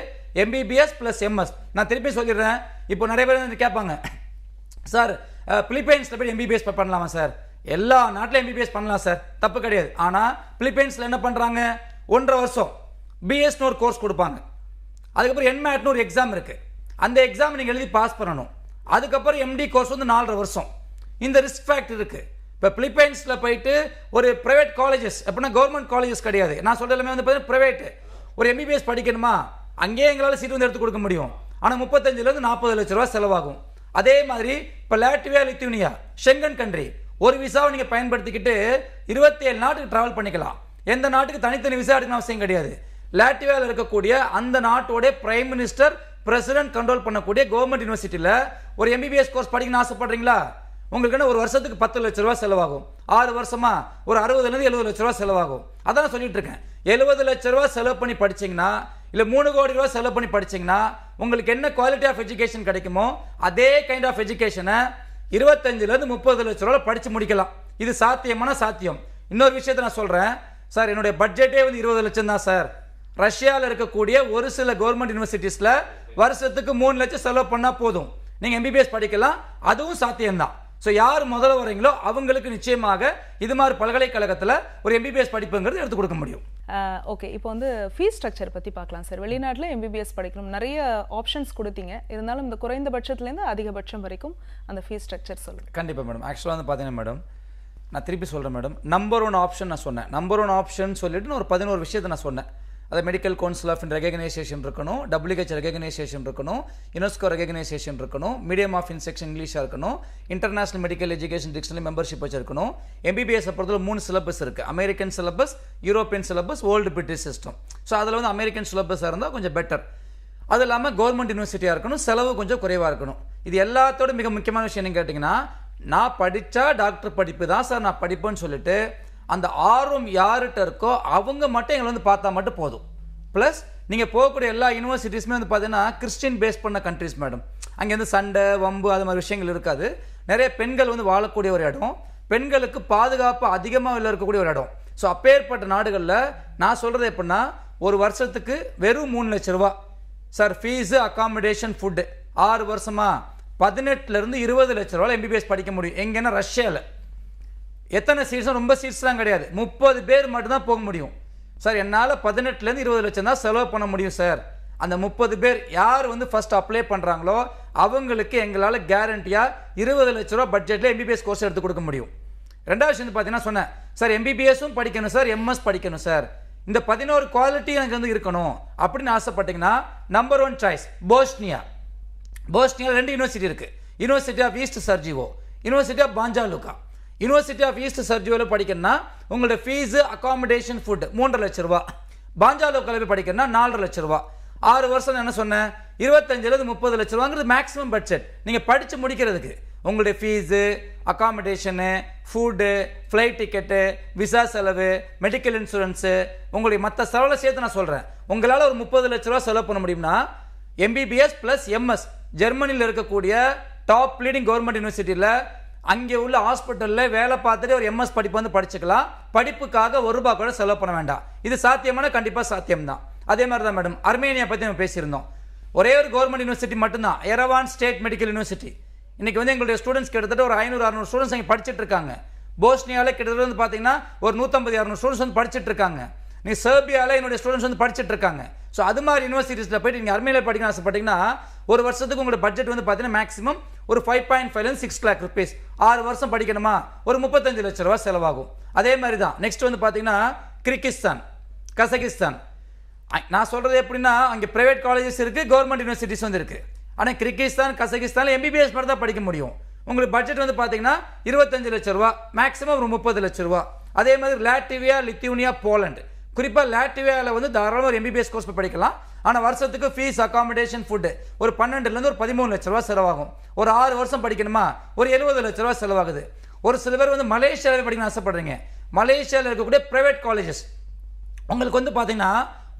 MBBS + MS. நான் திருப்பி சொல்லிடுறேன், இப்போ நிறைய பேர் கேட்பாங்க, சார் பிலிப்பைன்ஸில் போய் MBBS பண்ணலாமா சார்? எல்லா நாட்டிலும் MBBS பண்ணலாம் சார், தப்பு கிடையாது. ஆனால் பிலிப்பைன்ஸில் என்ன பண்ணுறாங்க, 1.5 வருஷம் BSன்னு ஒரு கோர்ஸ் கொடுப்பாங்க. அதுக்கப்புறம் NMATன்னு ஒரு எக்ஸாம் இருக்குது. அந்த எக்ஸாம் நீங்கள் எழுதி பாஸ் பண்ணணும். அதுக்கப்புறம் MD கோர்ஸ் வந்து 4.5 வருஷம். இந்த ரிஸ்க் ஃபேக்டர் இருக்குது. இப்போ பிலிப்பைன்ஸில் போயிட்டு ஒரு ப்ரைவேட் காலேஜஸ், எப்படின்னா கவர்மெண்ட் காலேஜஸ் கிடையாது, நான் சொல்கிற எல்லாமே வந்து பார்த்தீங்கன்னா ப்ரைவேட்டு. ஒரு MBBS படிக்கணுமா, அங்கேயே எங்களால் சீட் வந்து எடுத்து கொடுக்க முடியும். ஆனால் 35 - 40 லட்ச ரூபா செலவாகும். அதே மாதிரி இப்போ லாட்வியா, லித்துவேனியா, ஷெங்கன் கண்ட்ரி, ஒரு விசாவை நீங்கள் பயன்படுத்திக்கிட்டு 27 நாட்டுக்கு ட்ராவல் பண்ணிக்கலாம். எந்த நாட்டுக்கு தனித்தனி விசா எடுக்கணும் அவசியம் கிடையாது. லாட்வியாவில் இருக்கக்கூடிய அந்த நாட்டோட பிரைம் மினிஸ்டர், பிரசிடென்ட் கண்ட்ரோல் பண்ணக்கூடிய கவர்மெண்ட் யூனிவர்சிட்டியில் ஒரு MBBS கோர்ஸ் படிக்கணும்னு ஆசைப்படுறீங்களா? உங்களுக்கு ஒரு வருஷத்துக்கு 10 லட்ச ரூபா செலவாகும். 6 வருஷமா ஒரு 60 - 70 லட்ச ரூபா செலவாகும். அதான் சொல்லிட்டு இருக்கேன். 70 லட்ச ரூபா செலவு பண்ணி படிச்சீங்கன்னா இல்லை 3 கோடி ரூபா செலவு பண்ணி படிச்சீங்கன்னா உங்களுக்கு என்ன குவாலிட்டி ஆஃப் எஜுகேஷன் கிடைக்குமோ அதே கைண்ட் ஆஃப் எஜுகேஷனை 25 to 30 லட்ச ரூபாய் படிச்சு முடிக்கலாம். இது சாத்தியமான சாத்தியம். இன்னொரு விஷயத்தை நான் சொல்றேன் சார், என்னுடைய பட்ஜெட்டே வந்து 20 லட்சம் தான் சார். ரஷ்யாவில் இருக்கக்கூடிய ஒரு சில கவர்மெண்ட் யூனிவர்சிட்டிஸ்ல வருஷத்துக்கு 3 லட்சம் செலவு பண்ணா போதும், நீங்க எம்பிபிஎஸ் படிக்கலாம். அதுவும் சாத்தியம்தான். ஸோ யார் முதல்ல வரீங்களோ அவங்களுக்கு நிச்சயமாக இது மாதிரி பல்கலைக்கழகத்தில் ஒரு எம்பிபிஎஸ் படிப்புங்கிறது எடுத்து கொடுக்க முடியும். ஓகே, இப்போ வந்து ஃபீஸ் ஸ்ட்ரக்சர் பற்றி பார்க்கலாம் சார். வெளிநாட்டில் எம்பிபிஎஸ் படிக்கணும், நிறைய ஆப்ஷன்ஸ் கொடுத்தீங்க. இருந்தாலும் இந்த குறைந்தபட்சத்துலேருந்து அதிகபட்சம் வரைக்கும் அந்த ஃபீஸ் ஸ்ட்ரக்சர் சொல்லுங்கள். கண்டிப்பாக மேடம். ஆக்சுவலாக வந்து பார்த்தீங்கன்னா மேடம், நான் திருப்பி சொல்கிறேன் மேடம், நம்பர் 1 ஆப்ஷன் நான் சொன்னேன். நம்பர் 1 ஆப்ஷன் சொல்லிட்டு நான் ஒரு 11 விஷயத்தை நான் சொன்னேன். அது மெடிக்கல் கவுன்சில் ஆஃப் ரெகக்னைசேஷன் இருக்கணும், WH ரெகக்னைசேஷன் இருக்கணும், யுனெஸ்கோ ரெகக்னைசேஷன் இருக்கணும், மீடியம் ஆஃப் இன்ஸ்ட்ரக்ஷன் இங்கிலீஷாக இருக்கணும், international medical education dictionary membership வச்சிருக்கணும். எம்பிபிஎஸ் பொறுத்தவரை 3 சிலபஸ் இருக்குது. American syllabus, European syllabus, old British system. So அதில் வந்து அமெரிக்கன் சிலபஸாக இருந்தால் கொஞ்சம் பெட்டர். அது இல்லாமல் கவர்மெண்ட் யூனிவர்சிட்டியாக இருக்கணும், செலவு கொஞ்சம் குறைவாக இருக்கணும். இது எல்லாத்தோட மிக முக்கியமான விஷயம் என்ன கேட்டிங்கன்னா, நான் படித்தா டாக்டர் படிப்பு தான் சார் நான் படிப்பேன்னு சொல்லிட்டு அந்த ஆர்வம் யார்கிட்ட இருக்கோ அவங்க மட்டும் எங்களை வந்து பார்த்தா மட்டும் போதும். ப்ளஸ் நீங்கள் போகக்கூடிய எல்லா யூனிவர்சிட்டிஸுமே வந்து பார்த்தீங்கன்னா கிறிஸ்டின் பேஸ் பண்ண கண்ட்ரிஸ் மேடம். அங்கே வந்து சண்டை வம்பு அது மாதிரி விஷயங்கள் இருக்காது. நிறைய பெண்கள் வந்து வாழக்கூடிய ஒரு இடம், பெண்களுக்கு பாதுகாப்பு அதிகமாக இருக்கக்கூடிய ஒரு இடம். ஸோ அப்பேற்பட்ட நாடுகளில் நான் சொல்கிறது எப்படின்னா, ஒரு வருஷத்துக்கு வெறும் 3 லட்ச ரூபா சார் ஃபீஸு, அகாமடேஷன், ஃபுட்டு. 6 வருஷமா 18 to 20 லட்ச ரூபாய் எம்பிபிஎஸ் படிக்க முடியும். எங்கன்னா ரஷ்யாவில் எத்தனை சீட்ஸும் ரொம்ப சீட்ஸ்லாம் கிடையாது, 30 பேர் மட்டும்தான் போக முடியும் சார். என்னால் 18 to 20 லட்சம் தான் செலவு பண்ண முடியும் சார். அந்த 30 பேர் யார் வந்து ஃபர்ஸ்ட் அப்ளை பண்ணுறாங்களோ அவங்களுக்கு எங்களால் கேரண்டியாக 20 லட்ச ரூபா பட்ஜெட்டில் எம்பிபிஎஸ் கோர்ஸ் எடுத்து கொடுக்க முடியும். ரெண்டாவது விஷயம் வந்து பார்த்தீங்கன்னா சொன்னேன் சார், எம்பிபிஎஸும் படிக்கணும் சார், எம்எஸ் படிக்கணும் சார், இந்த 11 குவாலிட்டி எனக்கு வந்து இருக்கணும் அப்படின்னு ஆசைப்பட்டீங்கன்னா நம்பர் 1 சாய்ஸ் போஸ்னியா. போஸ்னியாவில் 2 யூனிவர்சிட்டி இருக்குது. University of East Sarajevo, university of Banja Luka. University of East சர்ஜிவோவில் படிக்கணும்னா உங்களோட ஃபீஸு, அகாமடேஷன், ஃபுட் 3.5 லட்ச ரூபா. பாஞ்சாலுக்காவில் படிக்கணும்னா 4.5 லட்ச ரூபா. 6 வருஷம் என்ன சொன்னேன், 25 to 30 லட்ச ரூபாங்கிறது மேக்ஸிமம் பட்ஜெட் நீங்கள் படித்து முடிக்கிறதுக்கு. உங்களுடைய fees, accommodation, food, flight ticket, visa செலவு, மெடிக்கல் இன்சூரன்ஸு, உங்களுடைய மற்ற செலவில் சேர்த்து நான் சொல்கிறேன். உங்களால் ஒரு 30 லட்ச ரூபா செலவு பண்ண முடியும்னா எம்பிபிஎஸ் ப்ளஸ் எம்எஸ் ஜெர்மனியில் இருக்கக்கூடிய டாப் லீடிங் கவர்மெண்ட் யூனிவர்சிட்டியில் அங்கே உள்ள ஹாஸ்பிட்டலில் வேலை பார்த்துட்டு ஒரு எம்எஸ் படிப்பு வந்து படிச்சுக்கலாம். படிப்புக்காக ₹1 கூட செலவு பண்ண வேண்டாம். இது சாத்தியமான கண்டிப்பாக சாத்தியம்தான். அதே மாதிரி தான் மேடம் அர்மேனியா பற்றி நம்ம பேசியிருந்தோம். ஒரே ஒரு கவர்மெண்ட் யூனிவர்சிட்டி மட்டும்தான், எரவான் ஸ்டேட் மெடிக்கல் யூனிவர்சிட்டி. இன்னைக்கு வந்து எங்களுடைய ஸ்டூடெண்ட்ஸ் கிட்டத்தட்ட ஒரு 500-600 ஸ்டூடெண்ட்ஸ் அங்கே படிச்சுட்டு இருக்காங்க. போஸ்னியாவில் கிட்டத்தட்ட வந்து பார்த்தீங்கன்னா ஒரு 150-200 ஸ்டூடெண்ட்ஸ் வந்து படிச்சுட்டு இருக்காங்க. நீ சர்பியாவில் என்னுடைய ஸ்டூடெண்ட்ஸ் வந்து படிச்சுட்டு இருக்காங்க. ஸோ அது மாதிரி யூனிவர்சிட்டிஸில் போயிட்டு நீங்கள் அர்மேனியாவில் படிக்கணும் ஆசைப்பட்டீங்கன்னா ஒரு வருஷத்துக்கு உங்களோட பட்ஜெட் வந்து பார்த்தீங்கன்னா மேக்ஸிமம் ஒரு 5.5 to 6 lakh rupees. 6 வருஷம் படிக்கணுமா ஒரு 35 லட்ச ரூபா செலவாகும். அதே மாதிரி தான் நெக்ஸ்ட் வந்து பார்த்தீங்கன்னா கிர்கிஸ்தான், கசகிஸ்தான். நான் சொல்கிறது எப்படின்னா அங்கே ப்ரைவேட் காலேஜஸ் இருக்குது, கவர்மெண்ட் யூனிவர்சிட்டிஸ் வந்து இருக்குது. ஆனால் கிர்கிஸ்தான், கசகிஸ்தானில் எம்பிபிஎஸ் மட்டும் தான் படிக்க முடியும். உங்களுக்கு பட்ஜெட் வந்து பார்த்தீங்கன்னா 25 லட்ச ரூபா, மேக்ஸிமம் ஒரு 30 லட்ச ரூபா. அதே மாதிரி லாட்வியா, லித்துவேனியா, போலண்ட். குறிப்பாக லாட்வியாவில் வந்து தாராளமாக ஒரு எம்பிபிஎஸ் கோர்ஸ் படிக்கலாம். ஆனால் வருஷத்துக்கு ஃபீஸ், அகாமடேஷன், ஃபுட்டு ஒரு 12 to 13 லட்ச ரூபா செலவாகும். ஒரு 6 வருஷம் படிக்கணுமா ஒரு 70 லட்ச ரூபா செலவாகுது. ஒரு சில பேர் வந்து மலேசியாவில் படிக்கணும்னு ஆசைப்படுறீங்க. மலேசியாவில் இருக்கக்கூடிய ப்ரைவேட் காலேஜஸ் உங்களுக்கு வந்து பார்த்தீங்கன்னா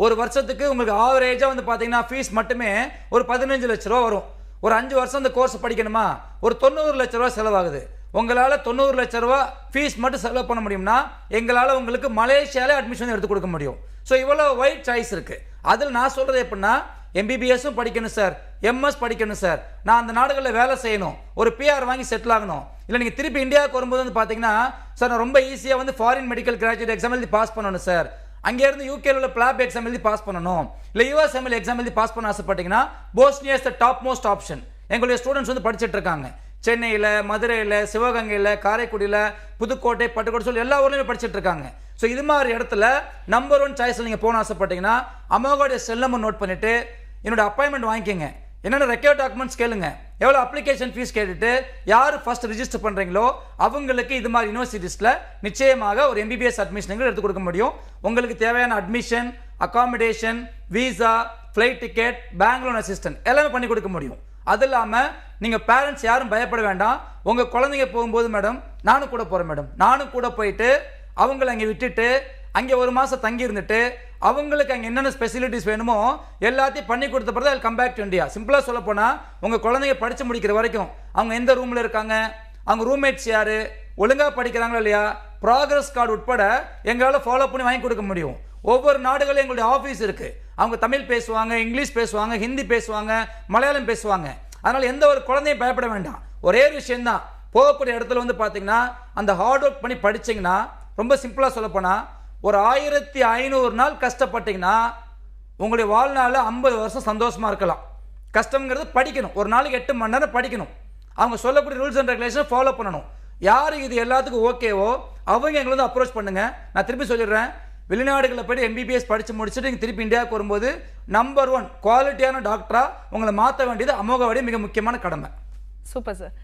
ஒரு வருஷத்துக்கு உங்களுக்கு ஆவரேஜாக வந்து பார்த்தீங்கன்னா ஃபீஸ் மட்டுமே ஒரு 15 லட்ச ரூபா வரும். ஒரு 5 வருஷம் அந்த கோர்ஸ் படிக்கணுமா ஒரு 90 லட்ச ரூபா செலவாகுது. உங்களால் 90 லட்ச ரூபா ஃபீஸ் மட்டும் செலவு பண்ண முடியும்னா எங்களால் உங்களுக்கு மலேசியாவில் அட்மிஷன் எடுத்து கொடுக்க முடியும். ஸோ இவ்வளோ வைட் சாய்ஸ் இருக்குது. அதில் நான் சொல்கிறது எப்படின்னா எம்பிபிஎஸும் படிக்கணும் சார், எம்எஸ் படிக்கணும் சார், நான் அந்த நாடுகளில் வேலை செய்யணும், ஒரு பிஆர் வாங்கி செட்டில் ஆகணும். இல்லை நீங்கள் திருப்பி இந்தியாவுக்கு வரும்போது வந்து பார்த்தீங்கன்னா சார் நான் ரொம்ப ஈஸியாக வந்து ஃபாரின் மெடிக்கல் கிராஜுவேட் எக்ஸாம் எழுதி பாஸ் பண்ணணும் சார், அங்கேருந்து யூகேல உள்ள பிளாப் எக்ஸாம் எழுதி பாஸ் பண்ணணும், இல்லை யூஎஸ்எம்எல் எக்ஸாம் எழுதி பாஸ் பண்ண ஆசைப்பட்டீங்கன்னா Bosnia is the top most option. எங்களுடைய ஸ்டூடெண்ட்ஸ் வந்து படிச்சுட்டு இருக்காங்க. சென்னையில், மதுரையில், சிவகங்கையில், காரைக்குடியில், புதுக்கோட்டை, பட்டுக்கோட்டை சொல்லி எல்லா ஊர்லையுமே படிச்சுட்டு இருக்காங்க. ஸோ இது மாதிரி இடத்துல நம்பர் 1 சாய்ஸில் நீங்கள் போன ஆசைப்பட்டீங்கன்னா அமோகோடைய செல் நம்பர் நோட் பண்ணிவிட்டு என்னோட அப்பாயின்மெண்ட் வாங்கிக்கோங்க. என்னென்ன ரெக்யர்ட் டாக்குமெண்ட்ஸ் கேளுங்க, எவ்வளோ அப்ளிகேஷன் ஃபீஸ் கேட்டுட்டு யார் ஃபர்ஸ்ட் ரிஜிஸ்டர் பண்ணுறீங்களோ அவங்களுக்கு இது மாதிரி யூனிவர்சிட்டிஸில் நிச்சயமாக ஒரு எம்பிபிஎஸ் அட்மிஷன்கள் எடுத்து கொடுக்க முடியும். உங்களுக்கு தேவையான admission, accommodation, visa, flight ticket, bank loan assistant எல்லாமே பண்ணி கொடுக்க முடியும். அது இல்லாமல் நீங்கள் பேரண்ட்ஸ் யாரும் பயப்பட வேண்டாம். உங்கள் குழந்தைங்க போகும்போது மேடம் நானும் கூட போகிறேன் மேடம், நானும் கூட போயிட்டு அவங்கள அங்கே விட்டுட்டு அங்கே ஒரு மாதம் தங்கி இருந்துட்டு அவங்களுக்கு அங்கே என்னென்ன ஸ்பெசிலிட்டிஸ் வேணுமோ எல்லாத்தையும் பண்ணி கொடுத்த பிறகு அது கம் பேக் டு இந்தியா. சிம்பிளாக சொல்ல போனால் உங்கள் குழந்தைங்க படித்து முடிக்கிற வரைக்கும் அவங்க எந்த ரூமில் இருக்காங்க, அவங்க ரூம்மேட்ஸ் யார், ஒழுங்காக படிக்கிறாங்களா இல்லையா, ப்ராக்ரஸ் கார்டு உட்பட எங்களால் ஃபாலோ பண்ணி வாங்கி கொடுக்க முடியும். ஒவ்வொரு நாடுகளிலும் எங்களுடைய ஆஃபீஸ் இருக்குது. அவங்க தமிழ் பேசுவாங்க, இங்கிலீஷ் பேசுவாங்க, ஹிந்தி பேசுவாங்க, மலையாளம் பேசுவாங்க. அதனால் எந்த ஒரு குழந்தையும் பயப்பட வேண்டாம். ஒரே ஒரு விஷயம்தான், போகக்கூடிய இடத்துல வந்து பார்த்தீங்கன்னா அந்த ஹார்ட் ஒர்க் பண்ணி படிச்சிங்கன்னா, ரொம்ப சிம்பிளாக சொல்லப்போனால் ஒரு 1500 நாள் கஷ்டப்பட்டீங்கன்னா உங்களுடைய வாழ்நாளில் 50 வருஷம் சந்தோஷமாக இருக்கலாம். கஷ்டங்கிறது படிக்கணும், ஒரு நாளைக்கு 8 மணி நேரம் படிக்கணும், அவங்க சொல்லக்கூடிய ரூல்ஸ் அண்ட் ரெகுலேஷன் ஃபாலோ பண்ணணும். யார் இது எல்லாத்துக்கும் ஓகேவோ அவங்க எங்களை வந்து அப்ரோச் பண்ணுங்கள். நான் திருப்பி சொல்லிடுறேன், வெளிநாடுகளில் போய்ட்டு MBBS படித்து முடிச்சுட்டு நீங்கள் திருப்பி இந்தியாவுக்கு வரும்போது நம்பர் 1 குவாலிட்டியான டாக்டராக உங்களை மாற்ற வேண்டியது அமோகவாடி மிக முக்கியமான கடமை. Super sir.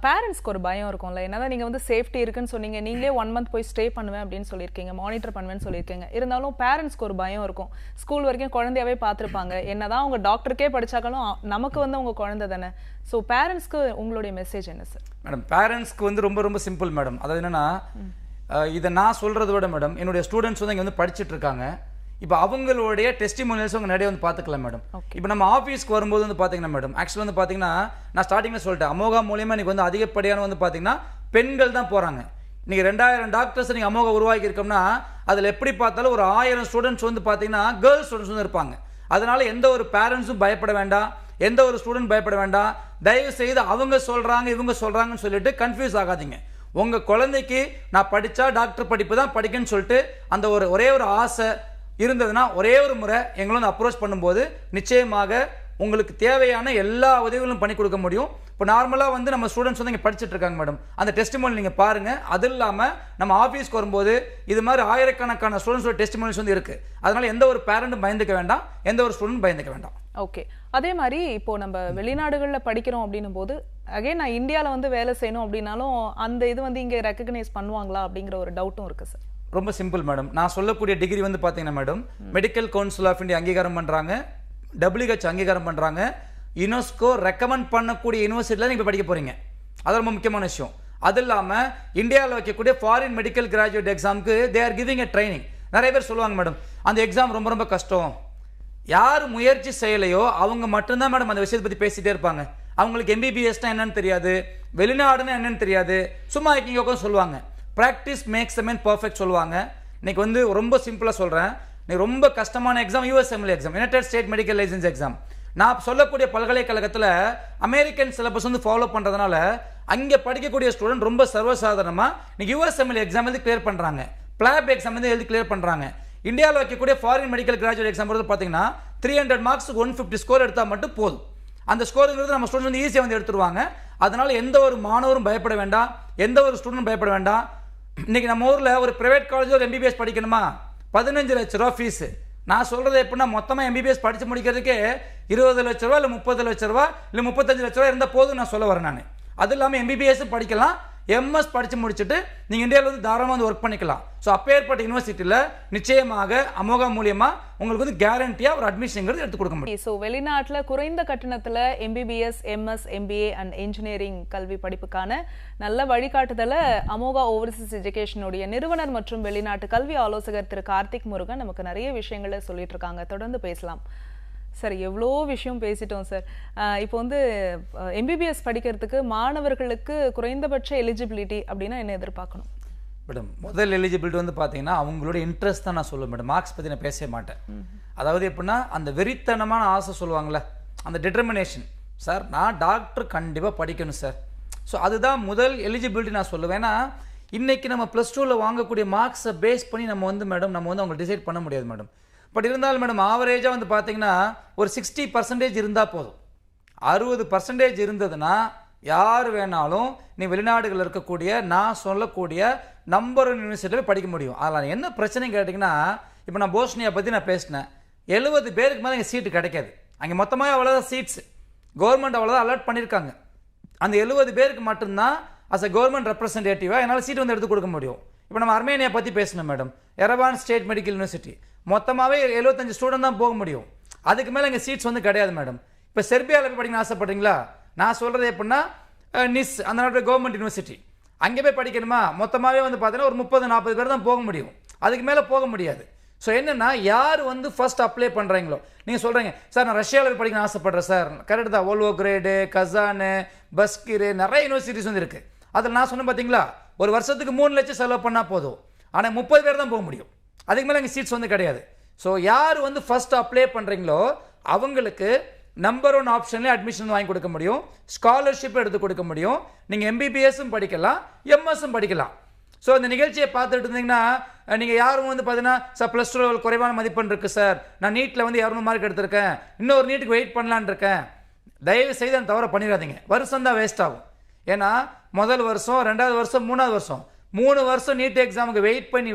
பேரண்ட்ஸ்க்கு ஒரு பயம் இருக்கும்ல, என்னதான் நீங்கள் வந்து சேஃப்டி இருக்குன்னு சொன்னீங்க, நீங்களே 1 மந்த் போய் ஸ்டே பண்ணுவேன் அப்படின்னு சொல்லியிருக்கீங்க, மானிட்டர் பண்ணுவேன்னு சொல்லியிருக்கீங்க. இருந்தாலும் பேரண்ட்ஸ்க்கு ஒரு பயம் இருக்கும். ஸ்கூல் வரைக்கும் குழந்தையாவே பார்த்துருப்பாங்க, என்னதான் அவங்க டாக்டருக்கே படித்தாலும் நமக்கு வந்து அவங்க குழந்தை தானே. ஸோ பேரண்ட்ஸ்க்கு உங்களுடைய மெசேஜ் என்ன சார்? மேடம், பேரண்ட்ஸ்க்கு வந்து ரொம்ப ரொம்ப சிம்பிள் மேடம். அதாவது என்னென்னா, இதை நான் சொல்கிறத விட மேடம் என்னுடைய ஸ்டூடெண்ட்ஸ் வந்து இங்கே வந்து படிச்சுட்டு இருக்காங்க. இப்போ அவங்களுடைய டெஸ்டிமோனியல்ஸ் அவங்க நிறைய வந்து பார்த்துக்கலாம் மேடம். இப்போ நம்ம ஆஃபீஸ்க்கு வரும்போது வந்து பார்த்தீங்கன்னா மேடம், ஆக்சுவலாக வந்து பார்த்தீங்கன்னா நான் ஸ்டார்டிங்கில் சொல்லிட்டேன், அமோகா மூலியமாக இன்றைக்கி வந்து அதிகப்படியான வந்து பார்த்தீங்கன்னா பெண்கள் தான் போகிறாங்க. இன்றைக்கி 2000 டாக்டர்ஸ் நீங்கள் அமோகா உருவாக்கி இருக்கோம்னா அதில் எப்படி பார்த்தாலும் ஒரு 1000 ஸ்டூடெண்ட்ஸ் வந்து பார்த்தீங்கன்னா கேர்ள்ஸ் ஸ்டூடெண்ட்ஸ் வந்து இருப்பாங்க. அதனால எந்த ஒரு பேரண்ட்ஸும் பயப்பட வேண்டாம், எந்த ஒரு ஸ்டூடெண்ட் பயப்பட வேண்டாம். தயவு செய்து அவங்க சொல்கிறாங்க இவங்க சொல்கிறாங்கன்னு சொல்லிட்டு கன்ஃபியூஸ் ஆகாதீங்க. உங்கள் குழந்தைக்கு நான் படித்தா டாக்டர் படிப்பு தான் படிக்கணும்னு சொல்லிட்டு அந்த ஒரே ஒரு ஆசை இருந்ததுன்னா ஒரே ஒரு முறை எங்களை வந்து அப்ரோச் பண்ணும்போது நிச்சயமாக உங்களுக்கு தேவையான எல்லா உதவிகளும் பண்ணி கொடுக்க முடியும். இப்போ நார்மலாக வந்து நம்ம ஸ்டூடெண்ட்ஸ் வந்து இங்கே படிச்சுட்டு இருக்காங்க மேடம், அந்த டெஸ்டிமோனியல் நீங்கள் பாருங்கள். அது இல்லாமல் நம்ம ஆஃபீஸ்க்கு வரும்போது இது மாதிரி ஆயிரக்கணக்கான ஸ்டூடெண்ட்ஸோட டெஸ்டிமோனியல்ஸ் வந்து இருக்குது. அதனால் எந்த ஒரு பேரண்ட்டும் பயந்துக்க வேண்டாம், எந்த ஒரு ஸ்டூடெண்ட் பயந்துக்க வேண்டாம். ஓகே. அதே மாதிரி இப்போ நம்ம வெளிநாடுகளில் படிக்கிறோம் அப்படின்னும் போது அகைன் நான் இந்தியாவில் வந்து வேலை செய்யணும் அப்படின்னாலும் அந்த இது வந்து இங்கே ரெக்கக்னைஸ் பண்ணுவாங்களா அப்படிங்கிற ஒரு டவுட்டும் இருக்குது சார். ரொம்ப சிம்பிள் மேடம், நான் சொல்லக்கூடிய டிகிரி வந்து பார்த்தீங்கன்னா madam medical council of India அங்கீகாரம் பண்ணுறாங்க, WHO அங்கீகாரம் பண்ணுறாங்க, யுனெஸ்கோ ரெக்கமெண்ட் பண்ணக்கூடிய யூனிவர்சிட்டியில் நீங்கள் படிக்க போகிறீங்க. அது ரொம்ப முக்கியமான விஷயம். அது இல்லாமல் இந்தியாவில் வைக்கக்கூடிய ஃபாரின் மெடிக்கல் கிராஜுவேட் எக்ஸாமுக்கு தே ஆர் கிவிங் எ ட்ரைனிங். நிறைய பேர் சொல்லுவாங்க மேடம் அந்த எக்ஸாம் ரொம்ப ரொம்ப கஷ்டம், யார் முயற்சி செய்யலையோ அவங்க மட்டும்தான் மேடம் அந்த விஷயத்தை பற்றி பேசிகிட்டே இருப்பாங்க. அவங்களுக்கு MBBSனா என்னன்னு தெரியாது, வெளிநாடுன்னா என்னன்னு தெரியாது, சும்மா இங்கே சொல்லுவாங்க. Practice makes the man perfect சொல்லுவாங்க. இன்னைக்கு வந்து ரொம்ப சிம்பிளாக சொல்கிறேன், இன்னைக்கு ரொம்ப கஷ்டமான exam USMLE exam, United state medical licence exam. நான் சொல்லக்கூடிய பல்கலைக்கழகத்தில் அமெரிக்கன் சிலபஸ் வந்து ஃபாலோ பண்ணுறதுனால அங்கே படிக்கக்கூடிய ஸ்டூடெண்ட் ரொம்ப சர்வசாதாரணமாக இன்னைக்கு USMLE எக்ஸாம் வந்து கிளியர் பண்ணுறாங்க, பிளாப் எக்ஸாம் வந்து எழுதி கிளியர் பண்ணுறாங்க. இந்தியாவில் வைக்கக்கூடிய ஃபாரின் மெடிக்கல் கிராஜுவேட் எக்ஸாம் வந்து பார்த்தீங்கன்னா 300 மார்க்ஸுக்கு 150 ஸ்கோர் எடுத்தால் மட்டும் போதும். அந்த ஸ்கோருங்கிறது நம்ம ஸ்டூடெண்ட் வந்து ஈஸியாக வந்து எடுத்துருவாங்க. அதனால எந்த ஒரு மாணவரும் பயப்பட வேண்டாம், எந்த ஒரு ஸ்டூடெண்ட் பயப்பட வேண்டாம். இன்னைக்கு நம்ம ஊரில் ஒரு பிரைவேட் காலேஜ் ஒரு MBBS படிக்கணுமா 15 லட்ச ரூபா ஃபீஸு. நான் சொல்கிறது எப்படின்னா மொத்தமாக MBBS படித்து முடிக்கிறதுக்கே 20 லட்ச ரூபா இல்லை 30 லட்ச ரூபா இல்லை 35 லட்ச ரூபா இருந்தால் போதும் நான் சொல்ல வரேன். நான் அது இல்லாமல் MBBS படிக்கலாம், MS படித்து முடிச்சுட்டு நீங்கள் இந்தியாவில் வந்து தாராளமாக வந்து ஒர்க் பண்ணிக்கலாம். ஸோ அப்பேற்பட்ட யூனிவர்சிட்டியில் நிச்சயமாக அமோகா மூலியமாக உங்களுக்கு வந்து கேரண்டியாக ஒரு அட்மிஷன்ங்கிறது எடுத்து கொடுக்க முடியும். ஸோ வெளிநாட்டில் குறைந்த கட்டணத்தில் MBBS, MS, MBA and engineering கல்வி படிப்புக்கான நல்ல வழிகாட்டுதலை அமோகா ஓவர்சீஸ் எஜுகேஷனுடைய நிறுவனர் மற்றும் வெளிநாட்டு கல்வி ஆலோசகர் திரு கார்த்திக் முருகன் நமக்கு நிறைய விஷயங்களை சொல்லிட்டு இருக்காங்க. தொடர்ந்து பேசலாம் சார். எவ்வளோ விஷயம் பேசிட்டோம் சார். இப்போ வந்து MBBS படிக்கிறதுக்கு மாணவர்களுக்கு குறைந்தபட்ச எலிஜிபிலிட்டி அப்படின்னா என்ன எதிர்பார்க்கணும் மேடம்? முதல் எலிஜிபிலிட்டி வந்து பார்த்தீங்கன்னா அவங்களோட இன்ட்ரெஸ்ட் தான் நான் சொல்லுவேன் மேடம். மார்க்ஸ் பற்றி நான் பேச மாட்டேன். அதாவது எப்படின்னா அந்த வெறித்தனமான ஆசை சொல்லுவாங்களே, அந்த டிட்டர்மினேஷன். சார் நான் டாக்டர் கண்டிப்பாக படிக்கணும் சார். ஸோ அதுதான் முதல் எலிஜிபிலிட்டி நான் சொல்லுவேன். ஏன்னா இன்றைக்கி நம்ம +2ல் வாங்கக்கூடிய மார்க்ஸை பேஸ் பண்ணி நம்ம வந்து அவங்க டிசைட் பண்ண முடியாது மேடம். பட் இருந்தாலும் மேடம் ஆவரேஜாக வந்து பார்த்தீங்கன்னா ஒரு 60% இருந்தால் போதும். 60% இருந்ததுன்னா யார் வேணாலும் நீ வெளிநாடுகளில் இருக்கக்கூடிய நான் சொல்லக்கூடிய நம்பர் 1 யூனிவர்சிட்டியில் படிக்க முடியும். அதில் என்ன பிரச்சனைன்னு கேட்டிங்கன்னா, இப்போ நான் போஸ்னியா பற்றி நான் பேசினேன், 70 பேருக்கு மேலே இங்கே சீட்டு கிடைக்காது. அங்கே மொத்தமாக அவ்வளோதான் சீட்ஸ், கவர்மெண்ட் அவ்வளோதான் அலாட் பண்ணியிருக்காங்க. அந்த 70 பேருக்கு மட்டும்தான் அஸ் அ கவர்மெண்ட் ரெப்ரஸன்டேட்டிவாக என்னால் சீட் வந்து எடுத்து கொடுக்க முடியும். இப்போ நம்ம அர்மேனியா பற்றி பேசணும் மேடம், எரவான் ஸ்டேட் மெடிக்கல் யூனிவர்சிட்டி மொத்தமாகவே 75 ஸ்டூடெண்ட் தான் போக முடியும். அதுக்கு மேலே இங்கே சீட்ஸ் வந்து கிடையாது மேடம். இப்போ செர்பியாவில் போய் படிக்கணும்னு ஆசைப்படுறீங்களா? நான் சொல்கிறது எப்படின்னா நிஸ் அந்த நாட்டோட கவர்மெண்ட் யூனிவர்சிட்டி, அங்கே போய் படிக்கணுமா மொத்தமாகவே வந்து பார்த்தீங்கன்னா ஒரு 30-40 பேர் தான் போக முடியும். அதுக்கு மேலே போக முடியாது. ஸோ என்னென்னா யார் வந்து ஃபர்ஸ்ட் அப்ளை பண்ணுறீங்களோ, நீங்கள் சொல்கிறீங்க சார் நான் ரஷ்யாவில் படிக்கணும்னு ஆசைப்பட்றேன் சார், கரெக்டு தான், ஓல்வோ கிரேடு, கசானு, பஸ்கிரு, நிறைய யூனிவர்சிட்டிஸ் வந்து இருக்குது. அதில் நான் சொன்னேன் பார்த்தீங்களா, ஒரு வருஷத்துக்கு 3 லட்சம் செலவு பண்ணால் போதும், ஆனால் 30 பேர் தான் போக முடியும், அதுக்கு மேலே எங்கள் சீட்ஸ் வந்து கிடையாது. ஸோ யார் வந்து ஃபர்ஸ்ட் அப்ளை பண்ணுறீங்களோ அவங்களுக்கு நம்பர் 1 ஆப்ஷன்லேயே அட்மிஷன் வாங்கி கொடுக்க முடியும், ஸ்காலர்ஷிப் எடுத்து கொடுக்க முடியும். நீங்கள் MBBSும் படிக்கலாம், MS-உம் படிக்கலாம். ஸோ இந்த நிகழ்ச்சியை பார்த்துட்டு இருந்தீங்கன்னா நீங்கள் யாரும் வந்து பார்த்தீங்கன்னா சார் +2 லெவல் குறைவான மதிப்பெண் இருக்குது சார், நான் நீட்டில் வந்து 200 மார்க் எடுத்திருக்கேன், இன்னொரு நீட்டுக்கு வெயிட் பண்ணலான்னு இருக்கேன், தயவு செய்து அந்த தவிர பண்ணிடாதீங்க. வருஷம் தான் வேஸ்ட் ஆகும். ஏன்னா முதல் வருஷம், 2வது வருஷம், 3வது வருஷம், 3 வருஷம் நீட் எக்ஸாமுக்கு வெயிட் பண்ணி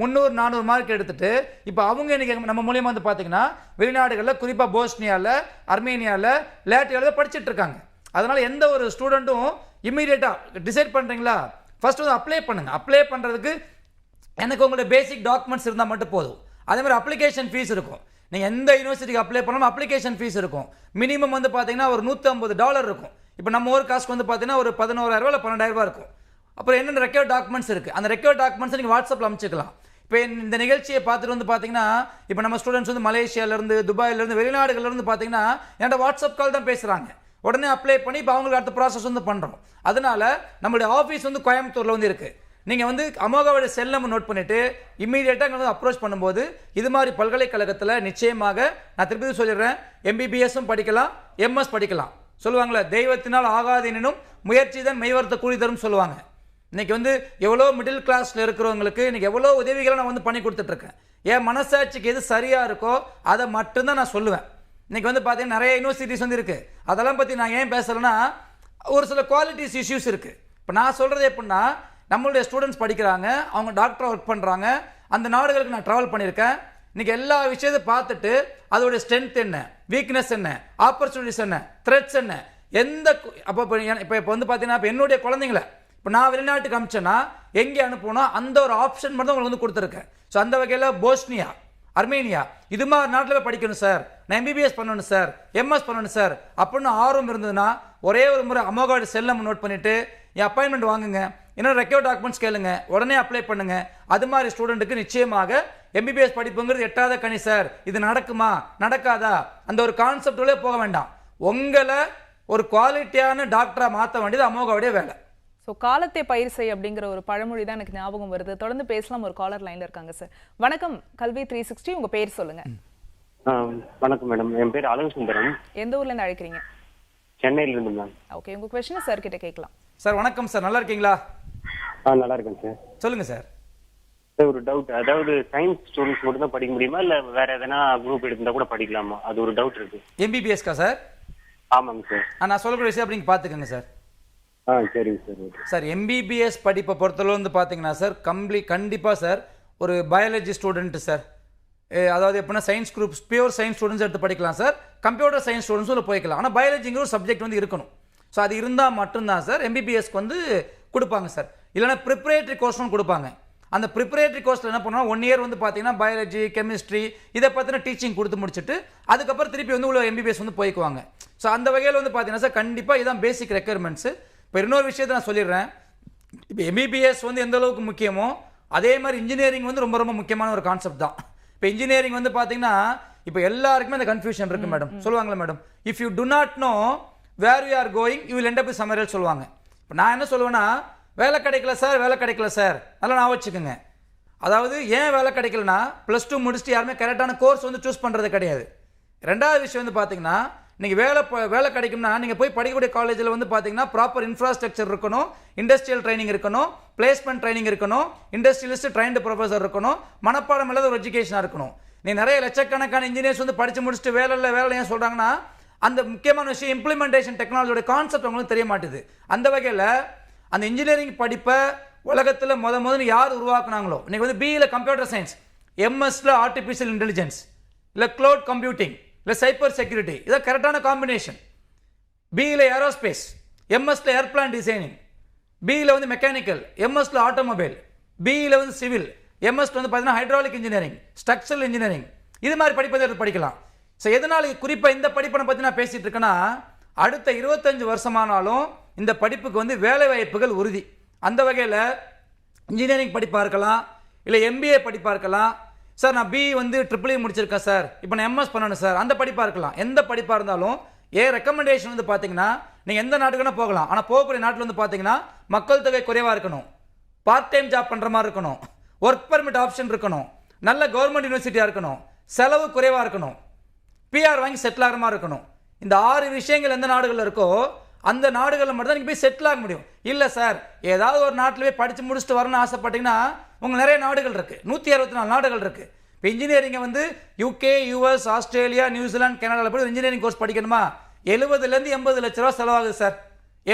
300-400 மார்க் எடுத்துட்டு இப்போ அவங்க இன்னைக்கு நம்ம மூலியமாக வந்து பார்த்தீங்கன்னா வெளிநாடுகளில் குறிப்பாக போஸ்னியாவில், அர்மேனியாவில், லாட்வியாவில் படிச்சுட்டு இருக்காங்க. அதனால் எந்த ஒரு ஸ்டூடெண்ட்டும் இம்மீடியட்டாக டிசைட் பண்ணுறீங்களா, ஃபர்ஸ்ட் வந்து அப்ளை பண்ணுங்க. அப்ளை பண்ணுறதுக்கு எனக்கு உங்களுடைய பேசிக் டாக்குமெண்ட்ஸ் இருந்தால் மட்டும் போதும். அதே மாதிரி அப்ளிகேஷன் ஃபீஸ் இருக்கும். நீங்கள் எந்த யூனிவர்சிட்டிக்கு அப்ளை பண்ணாலும் அப்ளிகேஷன் ஃபீஸ் இருக்கும். மினிமம் வந்து பார்த்தீங்கன்னா ஒரு $150 இருக்கும். இப்போ நம்ம ஒரு காசுக்கு வந்து பார்த்தீங்கன்னா ஒரு 11,000 இல்லை 12,000 இருக்கும். அப்புறம் என்னென்ன ரெக்வயர்ட் டாக்குமெண்ட்ஸ் இருக்குது, அந்த ரெக்வயர்ட் டாக்குமெண்ட்ஸ் நீங்கள் வாட்ஸ்அப்பில் அமைச்சிக்கலாம். இப்போ இந்த நிகழ்ச்சியை பார்த்துட்டு வந்து பார்த்தீங்கன்னா இப்போ நம்ம ஸ்டூடெண்ட்ஸ் வந்து மலேசியாவிலேருந்து, துபாயிலேருந்து, வெளிநாடுகள்லேருந்து பார்த்தீங்கன்னா என்கிட்ட வாட்ஸ்அப் கால் தான் பேசுகிறாங்க. உடனே அப்ளை பண்ணி இப்போ அவங்களுக்கு அடுத்த ப்ராசஸ் வந்து பண்ணுறோம். அதனால நம்மளுடைய ஆஃபீஸ் வந்து கோயம்புத்தூரில் வந்து இருக்குது. நீங்கள் வந்து அமோகாவோட செல் நம்பர் நோட் பண்ணிவிட்டு இம்மீடியட்டாக வந்து அப்ரோச் பண்ணும்போது இது மாதிரி பல்கலைக்கழகத்தில் நிச்சயமாக நான் திருப்பி சொல்லிடுறேன், MBBSும் படிக்கலாம், MS படிக்கலாம். சொல்லுவாங்களே தெய்வத்தினால் ஆகாதெனினும் முயற்சி தான் மெய்வர்த்த கூலி தரும் சொல்லுவாங்க. இன்னைக்கு வந்து எவ்வளோ மிடில் கிளாஸில் இருக்கிறவங்களுக்கு இன்னைக்கு எவ்வளோ உதவிகளை நான் வந்து பண்ணி கொடுத்துட்ருக்கேன். என் மனசாட்சிக்கு எது சரியாக இருக்கோ அதை மட்டும்தான் நான் சொல்லுவேன். இன்னைக்கு வந்து பார்த்தீங்கன்னா நிறைய யூனிவர்சிட்டிஸ் வந்து இருக்குது. அதெல்லாம் பற்றி நான் ஏன் பேசுகிறேன்னா ஒரு சில குவாலிட்டிஸ் இஷ்யூஸ் இருக்குது. இப்போ நான் சொல்கிறது எப்படின்னா நம்மளுடைய ஸ்டூடெண்ட்ஸ் படிக்கிறாங்க, அவங்க டாக்டர் ஒர்க் பண்ணுறாங்க, அந்த நாடுகளுக்கு நான் ட்ராவல் பண்ணியிருக்கேன். இன்றைக்கி எல்லா விஷயத்தை பார்த்துட்டு அதோடைய ஸ்ட்ரென்த் என்ன, வீக்னஸ் என்ன, ஆப்பர்ச்சுனிட்டிஸ் என்ன, த்ரெட்ஸ் என்ன, எந்த இப்போ வந்து பார்த்தீங்கன்னா இப்போ என்னுடைய குழந்தைங்கள இப்போ நான் வெளிநாட்டுக்கு அனுப்பிச்சேன்னா எங்கே அனுப்பணும் அந்த ஒரு ஆப்ஷன் மட்டும் தான் உங்களுக்கு வந்து கொடுத்துருக்கேன். ஸோ அந்த வகையில் போஸ்னியா, அர்மேனியா இது மாதிரி நாட்டில் போய் படிக்கணும் சார், நான் MBBS பண்ணணும் சார், MS பண்ணணும் சார் அப்படின்னு ஆர்வம் இருந்ததுன்னா ஒரே ஒரு முறை அமோகாவோட செல் நம்பர் நோட் பண்ணிவிட்டு என் அப்பாயின்மெண்ட் வாங்குங்க, இன்னும் ரெக்வயர்ட் டாக்குமெண்ட்ஸ் கேளுங்க, உடனே அப்ளை பண்ணுங்க. அது மாதிரி ஸ்டூடெண்ட்டுக்கு நிச்சயமாக MBBS படிப்புங்கிறது எட்டாத கனி சார், இது நடக்குமா நடக்காதா அந்த ஒரு கான்செப்டுள்ளே போக வேண்டாம். உங்களை ஒரு குவாலிட்டியான டாக்டராக மாற்ற வேண்டியது அமோகாவுடைய வேலை. ஸோ காலத்தை பயிர் செய் அப்படிங்கிற ஒரு பழமொழி தான் எனக்கு ஞாபகம் வருது. தொடர்ந்து பேசலாம். ஒரு காலர் லைன்ல இருக்காங்க சார். வணக்கம் கல்வி 360, உங்க பேர் சொல்லுங்க. வணக்கம் மேடம், என் பேர் அழகு சுந்தரம். எந்த ஊர்ல இருந்து அழைக்கிறீங்க? சென்னையில இருந்து மேம். ஓகே, உங்க क्वेश्चन சார் கிட்ட கேட்கலாம். சார் வணக்கம் சார், நல்லா இருக்கீங்களா? நல்லா இருக்கேன் சார். சொல்லுங்க சார். ஒரு டவுட், அதாவது சயின்ஸ் ஸ்டூடெண்ட்ஸ் மட்டும் தான் படிக்க முடியுமா இல்ல வேற எதனா குரூப் எடுத்தா கூட படிக்கலாமா? அது ஒரு டவுட் இருக்கு. MBBSக்கா சார்? ஆமாங்க சார். நான் சொல்லக்கூடிய விஷயம் அப்படிங்க பார்த்துக்கோங்க சார். சரிங்க சார். சார் MBBS படிப்பை பொறுத்தளவு வந்து பார்த்தீங்கன்னா சார் கண்டிப்பாக சார் ஒரு பயாலஜி ஸ்டூடெண்ட் சார், அதாவது எப்படின்னா science group pure science students எடுத்து படிக்கலாம் சார், கம்ப்யூட்டர் சயின்ஸ் ஸ்டூடெண்ட்ஸும் போய்க்கலாம். ஆனால் பயாலஜிங்கிற ஒரு சப்ஜெக்ட் வந்து இருக்கணும். ஸோ அது இருந்தால் மட்டும்தான் சார் MBBSக்கு வந்து கொடுப்பாங்க சார். இல்லைனா ப்ரிப்பரேட்டரி கோர்ஸ்னு கொடுப்பாங்க. அந்த ப்ரிப்பரேட்டரி கோர்ஸில் என்ன பண்ணுவோம், 1 இயர் வந்து பார்த்தீங்கன்னா பயாலஜி, கெமிஸ்ட்ரி இதை பற்றின டீச்சிங் கொடுத்து முடிச்சுட்டு அதுக்கப்புறம் திருப்பி வந்து உள்ள MBBS வந்து போய்க்குவாங்க. ஸோ அந்த வகையில் வந்து பார்த்தீங்கன்னா சார் கண்டிப்பாக இதுதான் பேசிக் ரெக்குயர்மெண்ட்ஸு. இப்போ இன்னொரு விஷயத்தை நான் சொல்லிடுறேன். இப்போ MBBS வந்து எந்த அளவுக்கு முக்கியமோ அதே மாதிரி இன்ஜினியரிங் வந்து ரொம்ப ரொம்ப முக்கியமான ஒரு கான்செப்ட் தான். இப்போ இன்ஜினியரிங் வந்து பார்த்தீங்கன்னா இப்போ எல்லாருக்குமே அந்த கன்ஃபியூஷன் இருக்குது மேடம். சொல்லுவாங்களே madam, if you do not know where you are going you will end up somewhere else சொல்லுவாங்க. இப்போ நான் என்ன சொல்லுவேன்னா, வேலை கிடைக்கல சார், வேலை கிடைக்கல சார், நல்லா நான் வச்சுக்கோங்க. அதாவது ஏன் வேலை கிடைக்கலனா +2 முடிச்சுட்டு யாருமே கரெக்டான கோர்ஸ் வந்து சூஸ் பண்ணுறது கிடையாது. ரெண்டாவது விஷயம் வந்து பார்த்தீங்கன்னா நீங்கள் வேலை கிடைக்கும்னா நீங்கள் போய் படிக்கக்கூடிய காலேஜில் வந்து பார்த்தீங்கன்னா ப்ராப்பர் இன்ஃப்ராஸ்ட்ரக்சர் இருக்கணும், இண்டஸ்ட்ரியல் ட்ரைனிங் இருக்கணும், பிளேஸ்மெண்ட் ட்ரைனிங் இருக்கணும், இண்டஸ்ட்ரியலிஸ்ட் ட்ரைன்டு ப்ரொஃபஸர் இருக்கணும், மனப்பாடம் இல்லாத ஒரு எஜுகேஷனாக இருக்கணும். நீ நிறைய லட்சக்கணக்கான இன்ஜினியர்ஸ் வந்து படித்து முடிச்சுட்டு வேலை ஏன் சொல்கிறாங்கன்னா அந்த முக்கியமான விஷயம் இம்ப்ளிமெண்டேஷன் டெக்னாலஜியோட கான்செப்ட் அவங்களுக்கு தெரிய மாட்டுது. அந்த வகையில் அந்த இன்ஜினியரிங் படிப்பை உலகத்தில் முதல்ல யார் உருவாக்குனாங்களோ, இன்னைக்கு வந்து பிஇல கம்ப்யூட்டர் சயின்ஸ், எம்எஸ்ல ஆர்டிஃபிஷியல் இன்டெலிஜென்ஸ், இல்லை க்ளவுட் கம்ப்யூட்டிங், இல்லை சைபர் செக்யூரிட்டி, இதான் கரெக்டான காம்பினேஷன். பிஇல ஏரோஸ்பேஸ், எம்எஸ்ல ஏர்பிளான் டிசைனிங், பிஇல வந்து மெக்கானிக்கல், எம்எஸ்ல ஆட்டோமொபைல், பிஇல வந்து சிவில், எம்எஸ்ல வந்து பார்த்தீங்கன்னா ஹைட்ராலிக் இன்ஜினியரிங், ஸ்ட்ரக்சரல் இன்ஜினியரிங், இது மாதிரி படிப்பதை படிக்கலாம். ஸோ எதனால் குறிப்பாக இந்த படிப்பை பற்றி நான் பேசிட்டு இருக்கேன்னா, அடுத்த 25 வருஷமானாலும் இந்த படிப்புக்கு வந்து வேலை வாய்ப்புகள் உறுதி. அந்த வகையில் இன்ஜினியரிங் படிப்பாக இருக்கலாம், இல்லை எம்பிஏ படிப்பாக இருக்கலாம். சார் நான் பிஇ வந்து ட்ரிபிள்இ முடிச்சிருக்கேன் சார், இப்போ நான் எம்எஸ் பண்ணணும் சார், அந்த படிப்பாக இருக்கலாம். எந்த படிப்பாக இருந்தாலும் ரெக்கமெண்டேஷன் வந்து பார்த்தீங்கன்னா நீங்கள் எந்த நாட்டுக்குன்னா போகலாம். ஆனால் போகக்கூடிய நாட்டில் வந்து பார்த்தீங்கன்னா மக்கள் தொகை குறைவாக இருக்கணும், பார்ட் டைம் ஜாப் பண்ணுற மாதிரி இருக்கணும், ஒர்க் பர்மிட் ஆப்ஷன் இருக்கணும், நல்ல கவர்மெண்ட் யூனிவர்சிட்டியாக இருக்கணும், செலவு குறைவாக இருக்கணும், பிஆர் வாங்கி செட்டில் ஆகிற மாதிரி இருக்கணும். இந்த 6 விஷயங்கள் எந்த நாடுகளில் இருக்கோ அந்த நாடுகளில் மட்டும் தான் நீங்கள் போய் செட்டில் ஆக முடியும். இல்லை சார் ஏதாவது ஒரு நாட்டில் போய் படித்து முடிச்சுட்டு வரணும்னு ஆசைப்பட்டீங்கன்னா உங்களுக்கு நிறைய நாடுகள் இருக்குது, 164 நாடுகள் இருக்குது. இப்போ இன்ஜினியரிங்கை வந்து யூகே, யூஎஸ், ஆஸ்திரேலியா, நியூசிலாந்து, கனடாவில் போய் இன்ஜினியரிங் கோர்ஸ் படிக்கணுமா 70லேருந்து 80 லட்ச ரூபா செலவாகுது சார்.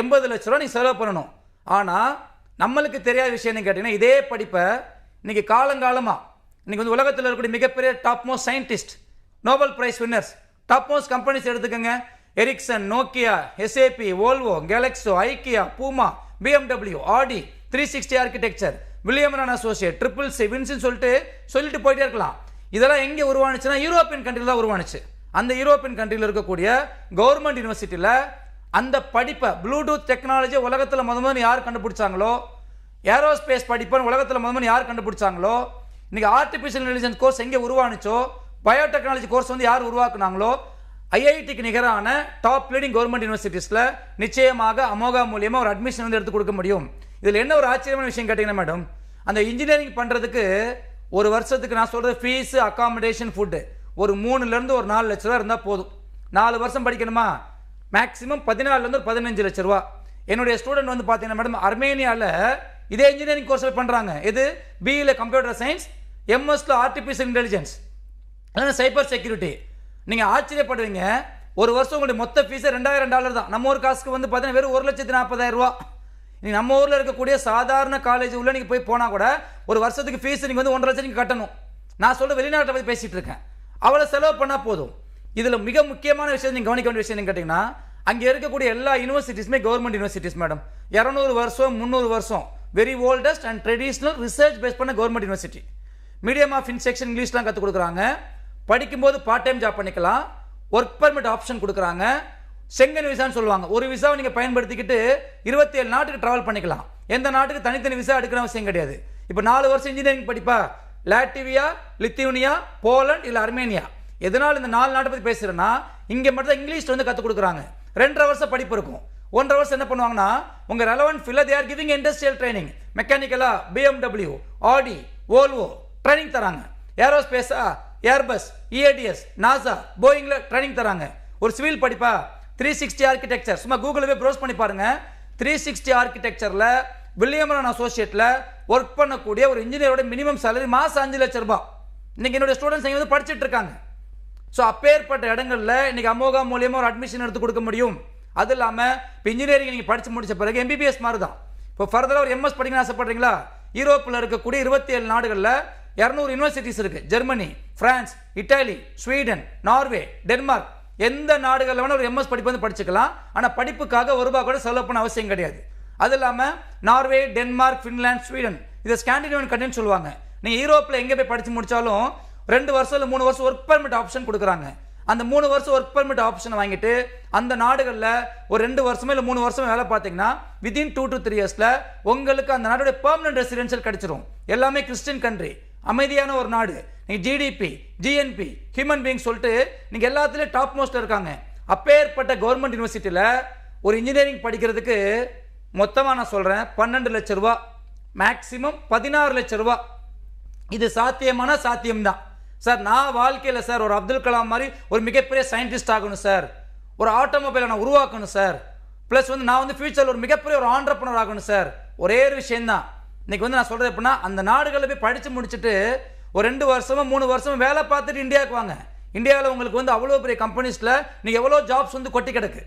80 லட்ச ரூபா நீங்கள் செலவு பண்ணணும். ஆனால் நம்மளுக்கு தெரியாத விஷயம் என்ன கேட்டிங்கன்னா, இதே படிப்பை இன்றைக்கி காலங்காலமாக இன்றைக்கி வந்து உலகத்தில் இருக்கக்கூடிய மிகப்பெரிய top most scientist, Nobel prize winners, top most companies எடுத்துக்கோங்க. Ericsson, Nokia, SAP, Volvo, Glaxo, IKEA, Puma, BMW, Audi, 360 architecture, William and associate, triple C, வின்ஸ்ன்னு சொல்லிட்டு போயிட்டே இருக்கலாம். இதெல்லாம் எங்கே உருவானுச்சுன்னா யூரோப்பியன் கண்ட்ரியில் தான் உருவானுச்சு. அந்த யூரோப்பியன் கண்ட்ரியில் இருக்கக்கூடிய கவர்மெண்ட் யூனிவர்சிட்டியில் அந்த படிப்பை ப்ளூடூத் டெக்னாலஜி உலகத்தில் முதல்ல யார் கண்டுபிடிச்சாங்களோ, ஏரோஸ்பேஸ் படிப்பை உலகத்தில் முதல்ல யார் கண்டுபிடிச்சாங்களோ, இன்னைக்கு ஆர்டிஃபிஷியல் இன்டெலிஜென்ஸ் கோர்ஸ் எங்கே உருவானுச்சோ, பயோடெக்னாலஜி கோர்ஸ் வந்து யார் உருவாக்குனாங்களோ, ஐஐடிக்கு நிகரான டாப் லீடிங் கவர்மெண்ட் யூனிவர்சிட்டிஸில் நிச்சயமாக அமோகா மூலியமாக ஒரு அட்மிஷன் வந்து எடுத்து கொடுக்க முடியும். இதில் என்ன ஒரு ஆச்சரியமான விஷயம் கேட்டிங்கன்னா மேடம், அந்த இன்ஜினியரிங் பண்ணுறதுக்கு ஒரு வருஷத்துக்கு நான் சொல்கிறது ஃபீஸு, அக்காமடேஷன், ஃபுட்டு ஒரு 3லேருந்து ஒரு 4 லட்ச ரூபா இருந்தால் போதும். 4 வருஷம் படிக்கணுமா மேக்ஸிமம் 14லேருந்து 15 லட்ச ரூபா. என்னுடைய ஸ்டூடெண்ட் வந்து பார்த்தீங்கன்னா மேடம் அர்மேனியாவில் இதே இன்ஜினியரிங் கோர்ஸில் பண்ணுறாங்க. இது பிஇல கம்ப்யூட்டர் சயின்ஸ், எம்எஸ்ல ஆர்டிஃபிஷியல் இன்டெலிஜென்ஸ், அதான் சைபர் செக்யூரிட்டி. நீங்கள் ஆச்சரியப்படுவீங்க, ஒரு வருஷம் உங்களுடைய மொத்த ஃபீஸே $2000 தான். நம்ம ஊர் காசுக்கு வந்து பார்த்தீங்கன்னா வெறும் 1,40,000 ரூபா. நீங்கள் நம்ம ஊரில் இருக்கக்கூடிய சாதாரண காலேஜ் உள்ள நீங்கள் போய் போனால் கூட ஒரு வருஷத்துக்கு ஃபீஸ் நீங்கள் வந்து 1.5 லட்சம் நீங்கள் கட்டணும். நான் சொல்கிற வெளிநாட்டை பற்றி பேசிகிட்டு இருக்கேன். அவ்வளோ செலவு பண்ணால் போதும். இதில் மிக முக்கியமான விஷயம் நீங்கள் கவனிக்க வேண்டிய விஷயம் கேட்டிங்கன்னா, அங்கே இருக்கக்கூடிய எல்லா யூனிவர்சிட்டிஸுமே கவர்மெண்ட் யூனிவர்சிட்டிஸ் மேடம். 200 வருஷம் 300 வருஷம் very oldest and traditional research base பண்ண government university. Medium of instruction இங்கிலீஷ்லாம் கற்றுக் கொடுக்குறாங்க. படிக்கும்போது பார்ட் டைம் ஜாப் பண்ணிக்கலாம். ஒர்க் பர்மிட் ஆப்ஷன் கொடுக்குறாங்க. செங்கன் விசான்னு சொல்லுவாங்க. ஒரு விசாவை நீங்கள் பயன்படுத்திக்கிட்டு 27 நாட்டுக்கு ட்ராவல் பண்ணிக்கலாம். எந்த நாட்டுக்கு தனித்தனி விசா எடுக்கிற அவசியம் கிடையாது. இப்போ 4 வருஷம் இன்ஜினியரிங் படிப்பா லாட்வியா, லித்துவேனியா, போலண்ட் இல்லை அர்மேனியா. எதனால் இந்த 4 நாட்டை பற்றி பேசுகிறேன்னா, இங்கே மட்டும் தான் இங்கிலீஷ் வந்து கற்றுக் கொடுக்குறாங்க. 2.5 வருஷம் படிப்பு இருக்கும். 1.5 வருஷம் என்ன பண்ணுவாங்கன்னா, உங்கள் ரெலவென்ட் ஃபீல்டில் தே are giving industrial training. மெக்கானிக்கலா BMW, Aadi, Volvo training தராங்க. ஏரோஸ்பேஸா ஏர்பஸ், EADS, நாசா, போயிங்கில் ட்ரைனிங் தராங்க. ஒரு சிவில் படிப்பா 360 ஆர்கிடெக்சர், சும்மா கூகுளில் ப்ரோஸ் பண்ணி பாருங்க. 360 ஆர்கிடெக்சரில் வில்லியம் அண்ட் அசோசியேட்டில் ஒர்க் பண்ணக்கூடிய ஒரு இன்ஜினியரோட மினிமம் சேலரி மாதம் 5 லட்ச ரூபாய். இன்னைக்கு என்னுடைய ஸ்டூடெண்ட்ஸ் இங்கே வந்து படிச்சுட்டு இருக்காங்க. ஸோ அப்பேற்பட்ட இடங்களில் இன்னைக்கு அமோகா மூலியமாக ஒரு அட்மிஷன் எடுத்து கொடுக்க முடியும். அது இல்லாமல் இப்போ இன்ஜினியரிங் நீங்கள் படித்து முடிச்ச பிறகு MBBS மாதிரி தான். இப்போ ஃபர்தராக ஒரு MS படிக்கணும்னு ஆசைப்படுறீங்களா, யூரோப்பில் இருக்கக்கூடிய 27 நாடுகளில் 200 யூனிவர்சிட்டிஸ் இருக்குது. Germany, France, Italy, Sweden, Norway, Denmark, எந்த நாடுகளில் வேணால் ஒரு MS படிப்பு வந்து படிச்சுக்கலாம். ஆனால் படிப்புக்காக ₹1 கூட செலவு பண்ண அவசியம் கிடையாது. அது இல்லாமல் நார்வே, டென்மார்க், ஃபின்லாந்து, ஸ்வீடன், இதை ஸ்காண்டினேவியன் கண்ட்ரின்னு சொல்லுவாங்க. நீங்கள் யூரோப்பில் எங்கே போய் படித்து முடித்தாலும் 2 வருஷம் இல்லை 3 வருஷம் ஒர்க் பர்மிட் ஆப்ஷன் கொடுக்குறாங்க. அந்த 3 வருஷம் ஒர்க் பர்மிட் ஆப்ஷன் வாங்கிட்டு அந்த நாடுகளில் ஒரு 2 வருஷமோ இல்லை 3 வருஷமோ வேலை பார்த்தீங்கன்னா வித்தின் 2 to 3 இயர்ஸில் உங்களுக்கு அந்த நாடுடைய பெர்மனன்ட் ரெசிடென்ஷியல் கிடைச்சிரும். எல்லாமே கிறிஸ்டின் கண்ட்ரி, அமைதியான ஒரு நாடு. நீங்கள் GDP, GNP, ஹியூமன் பீயிங் சொல்லிட்டு நீங்கள் எல்லாத்துலேயும் டாப் மோஸ்ட்டில் இருக்காங்க. அப்பேற்பட்ட கவர்மெண்ட் யூனிவர்சிட்டியில் ஒரு இன்ஜினியரிங் படிக்கிறதுக்கு மொத்தமாக நான் சொல்கிறேன் 12 லட்ச ரூபா, மேக்ஸிமம் 16 லட்ச ரூபா. இது சாத்தியமான சாத்தியம்தான் சார். நான் வாழ்க்கையில் சார் ஒரு அப்துல் கலாம் மாதிரி ஒரு மிகப்பெரிய சயின்டிஸ்ட் ஆகணும் சார், ஒரு ஆட்டோமொபைலை நான் உருவாக்கணும் சார், ப்ளஸ் வந்து நான் வந்து ஃபியூச்சரில் ஒரு மிகப்பெரிய ஒரு ஆண்டர்ப்ரனர் ஆகணும் சார். ஒரே ஒரு விஷயம்தான். இன்னைக்கு வந்து நான் சொல்கிறது எப்படின்னா, அந்த நாடுகளில் போய் படித்து முடிச்சுட்டு ஒரு 2 வருஷமோ 3 வருஷமோ வேலை பார்த்துட்டு இந்தியாவுக்கு வாங்க. இந்தியாவில் உங்களுக்கு வந்து அவ்வளோ பெரிய கம்பெனிஸில் நீங்கள் எவ்வளோ ஜாப்ஸ் வந்து கொட்டி கிடக்கு.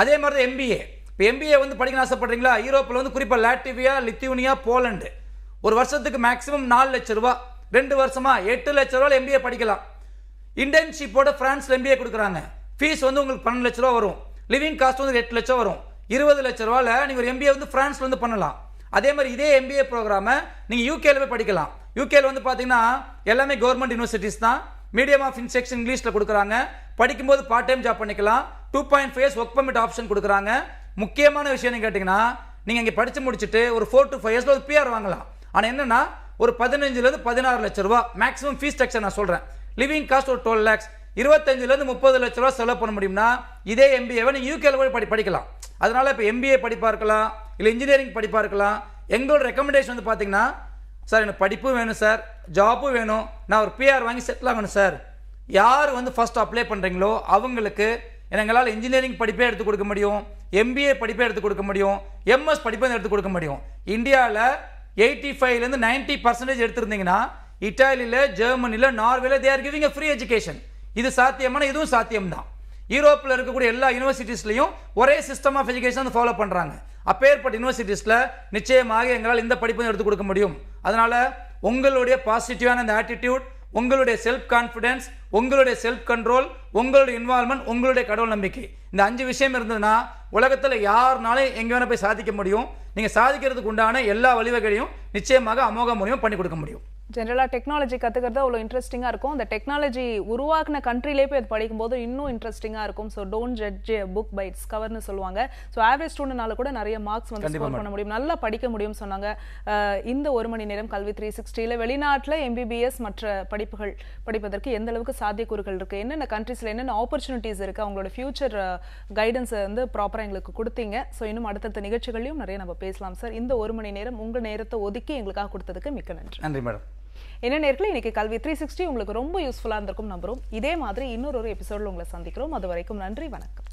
அதே மாதிரி தான் MBA. இப்போ MBA வந்து படிக்கணும்னு ஆசைப்படுறீங்களா, யூரோப்பில் வந்து குறிப்பாக லாட்வியா, லித்துவேனியா, போலண்டு ஒரு வருஷத்துக்கு மேக்ஸிமம் 4 லட்ச ரூபா. 2 வருஷமா 8 லட்ச ரூபாயில் MBA படிக்கலாம். இன்டர்ன்ஷிப்போட ஃப்ரான்ஸில் MBA கொடுக்குறாங்க. ஃபீஸ் வந்து உங்களுக்கு 12 லட்ச ரூபா வரும். லிவிங் காஸ்ட் வந்து 8 லட்சம் வரும். 20 லட்ச ரூபாயில் நீங்கள் ஒரு MBA வந்து ஃப்ரான்ஸில் வந்து பண்ணலாம். அதே மாதிரி இதே MBA ப்ரோக்ராமை நீங்கள் யூகேல போய் படிக்கலாம். யூகேல வந்து பார்த்தீங்கன்னா எல்லாமே கவர்மெண்ட் யூனிவர்சிட்டிஸ் தான். மீடியம் ஆஃப் இன்ஸ்ட்ரக்ஷன் இங்கிலீஷில் கொடுக்குறாங்க. படிக்கும்போது பார்ட் டைம் ஜாப் பண்ணிக்கலாம். 2.5 இயர்ஸ் ஒர்க் பர்மிட் ஆப்ஷன் கொடுக்குறாங்க. முக்கியமான விஷயம் கேட்டிங்கன்னா, நீங்கள் இங்கே படித்து முடிச்சுட்டு ஒரு 4 to 5 இயர்ஸில் ஒரு PR வாங்கலாம். ஆனால் என்னென்னா ஒரு 15 16 லட்ச ரூபா மேக்ஸிமம் ஃபீஸ் ஸ்ட்ரக்சர் நான் சொல்கிறேன். லிவிங் காஸ்ட் ஒரு 12 lakhs, 25 30 லட்ச ரூபா செலவு பண்ண முடியும்னா இதே எம்பிஏவை நீங்கள் யூகேல போய் படிக்கலாம். அதனால இப்போ எம்பிஏ படிப்பாக இருக்கலாம், இல்லை இன்ஜினியரிங் படிப்பாக இருக்கலாம். எங்களோட ரெக்கமெண்டேஷன் வந்து பார்த்தீங்கன்னா, சார் எனக்கு படிப்பும் வேணும் சார், ஜாப்பும் வேணும், நான் ஒரு பிஆர் வாங்கி செட்டில் ஆகணும் சார். யார் வந்து ஃபர்ஸ்ட் அப்ளை பண்ணுறீங்களோ அவங்களுக்கு எங்களால் இன்ஜினியரிங் படிப்பே எடுத்து கொடுக்க முடியும், எம்பிஏ படிப்பே எடுத்து கொடுக்க முடியும், எம்எஸ் படிப்பே எடுத்து கொடுக்க முடியும். இந்தியாவில் 85% 90% எடுத்திருந்தீங்கன்னா இட்டாலியில், ஜெர்மனியில், நார்வேல they are giving free education. இது சாத்தியமான, இதுவும் சாத்தியம்தான். யூரோப்பில் இருக்கக்கூடிய எல்லா யூனிவர்சிட்டிஸ்லையும் ஒரே சிஸ்டம் ஆஃப் எஜுகேஷன் ஃபாலோ பண்ணுறாங்க. அப்பேற்பட்ட யூனிவர்சிட்டிஸில் நிச்சயமாக எங்களால் இந்த படிப்பை எடுத்து கொடுக்க முடியும். அதனால் உங்களுடைய பாசிட்டிவான அந்த ஆட்டிடியூட், உங்களுடைய செல்ஃப் கான்ஃபிடன்ஸ், உங்களுடைய செல்ஃப் கண்ட்ரோல், உங்களுடைய இன்வால்மெண்ட், உங்களுடைய கடவுள் நம்பிக்கை, இந்த 5 விஷயம் இருந்ததுன்னா உலகத்தில் யாருனாலும் எங்கே வேணால் போய் சாதிக்க முடியும். நீங்கள் சாதிக்கிறதுக்கு உண்டான எல்லா வழிவகைகளையும் நிச்சயமாக அமோக மூலியமாக பண்ணி கொடுக்க முடியும். ஜென்ரலாக டெக்னாலஜி கற்றுக்கிறது அவ்வளோ இன்ட்ரெஸ்டிங்காக இருக்கும். அந்த டெக்னாலஜி உருவாக்குன கண்ட்ரிலே போய் அது படிக்கும்போது இன்னும் இன்ட்ரெஸ்டிங்காக இருக்கும். So don't judge book by its கவர்னு சொல்லுவாங்க. ஸோ ஆவரேஜ் ஸ்டூடெண்ட்னால கூட நிறைய மார்க்ஸ் வந்து ஸ்கோர் பண்ண முடியும், நல்லா படிக்க முடியும் சொன்னாங்க. இந்த 1 மணி நேரம் கல்வி 360ல வெளிநாட்டில் எம்பிபிஎஸ் மற்ற படிப்புகள் படிப்பதற்கு எந்த அளவுக்கு சாத்தியக்கூறுகள் இருக்குது, என்னென்ன கண்ட்ரீஸில் என்னென்ன ஆப்பர்ச்சுனிட்டிஸ் இருக்குது, அவங்களோட ஃபியூச்சர் கைடன்ஸை வந்து ப்ராப்பராக எங்களுக்கு கொடுத்தீங்க. ஸோ இன்னும் அடுத்தடுத்த நிகழ்ச்சிகளையும் நிறைய நம்ம பேசலாம் சார். இந்த 1 மணி நேரம் உங்கள் நேரத்தை ஒதுக்கி எங்களுக்காக கொடுத்ததுக்கு மிக்க நன்றி. நன்றி மேடம். என்ன நேயர்களே, இன்னைக்கு கல்வி 360 உங்களுக்கு ரொம்ப யூஸ்ஃபுல்லாக இருந்திருக்கும் நம்புறோம். இதே மாதிரி இன்னொரு எபிசோடில் உங்களை சந்திக்கிறோம். அது வரைக்கும் நன்றி, வணக்கம்.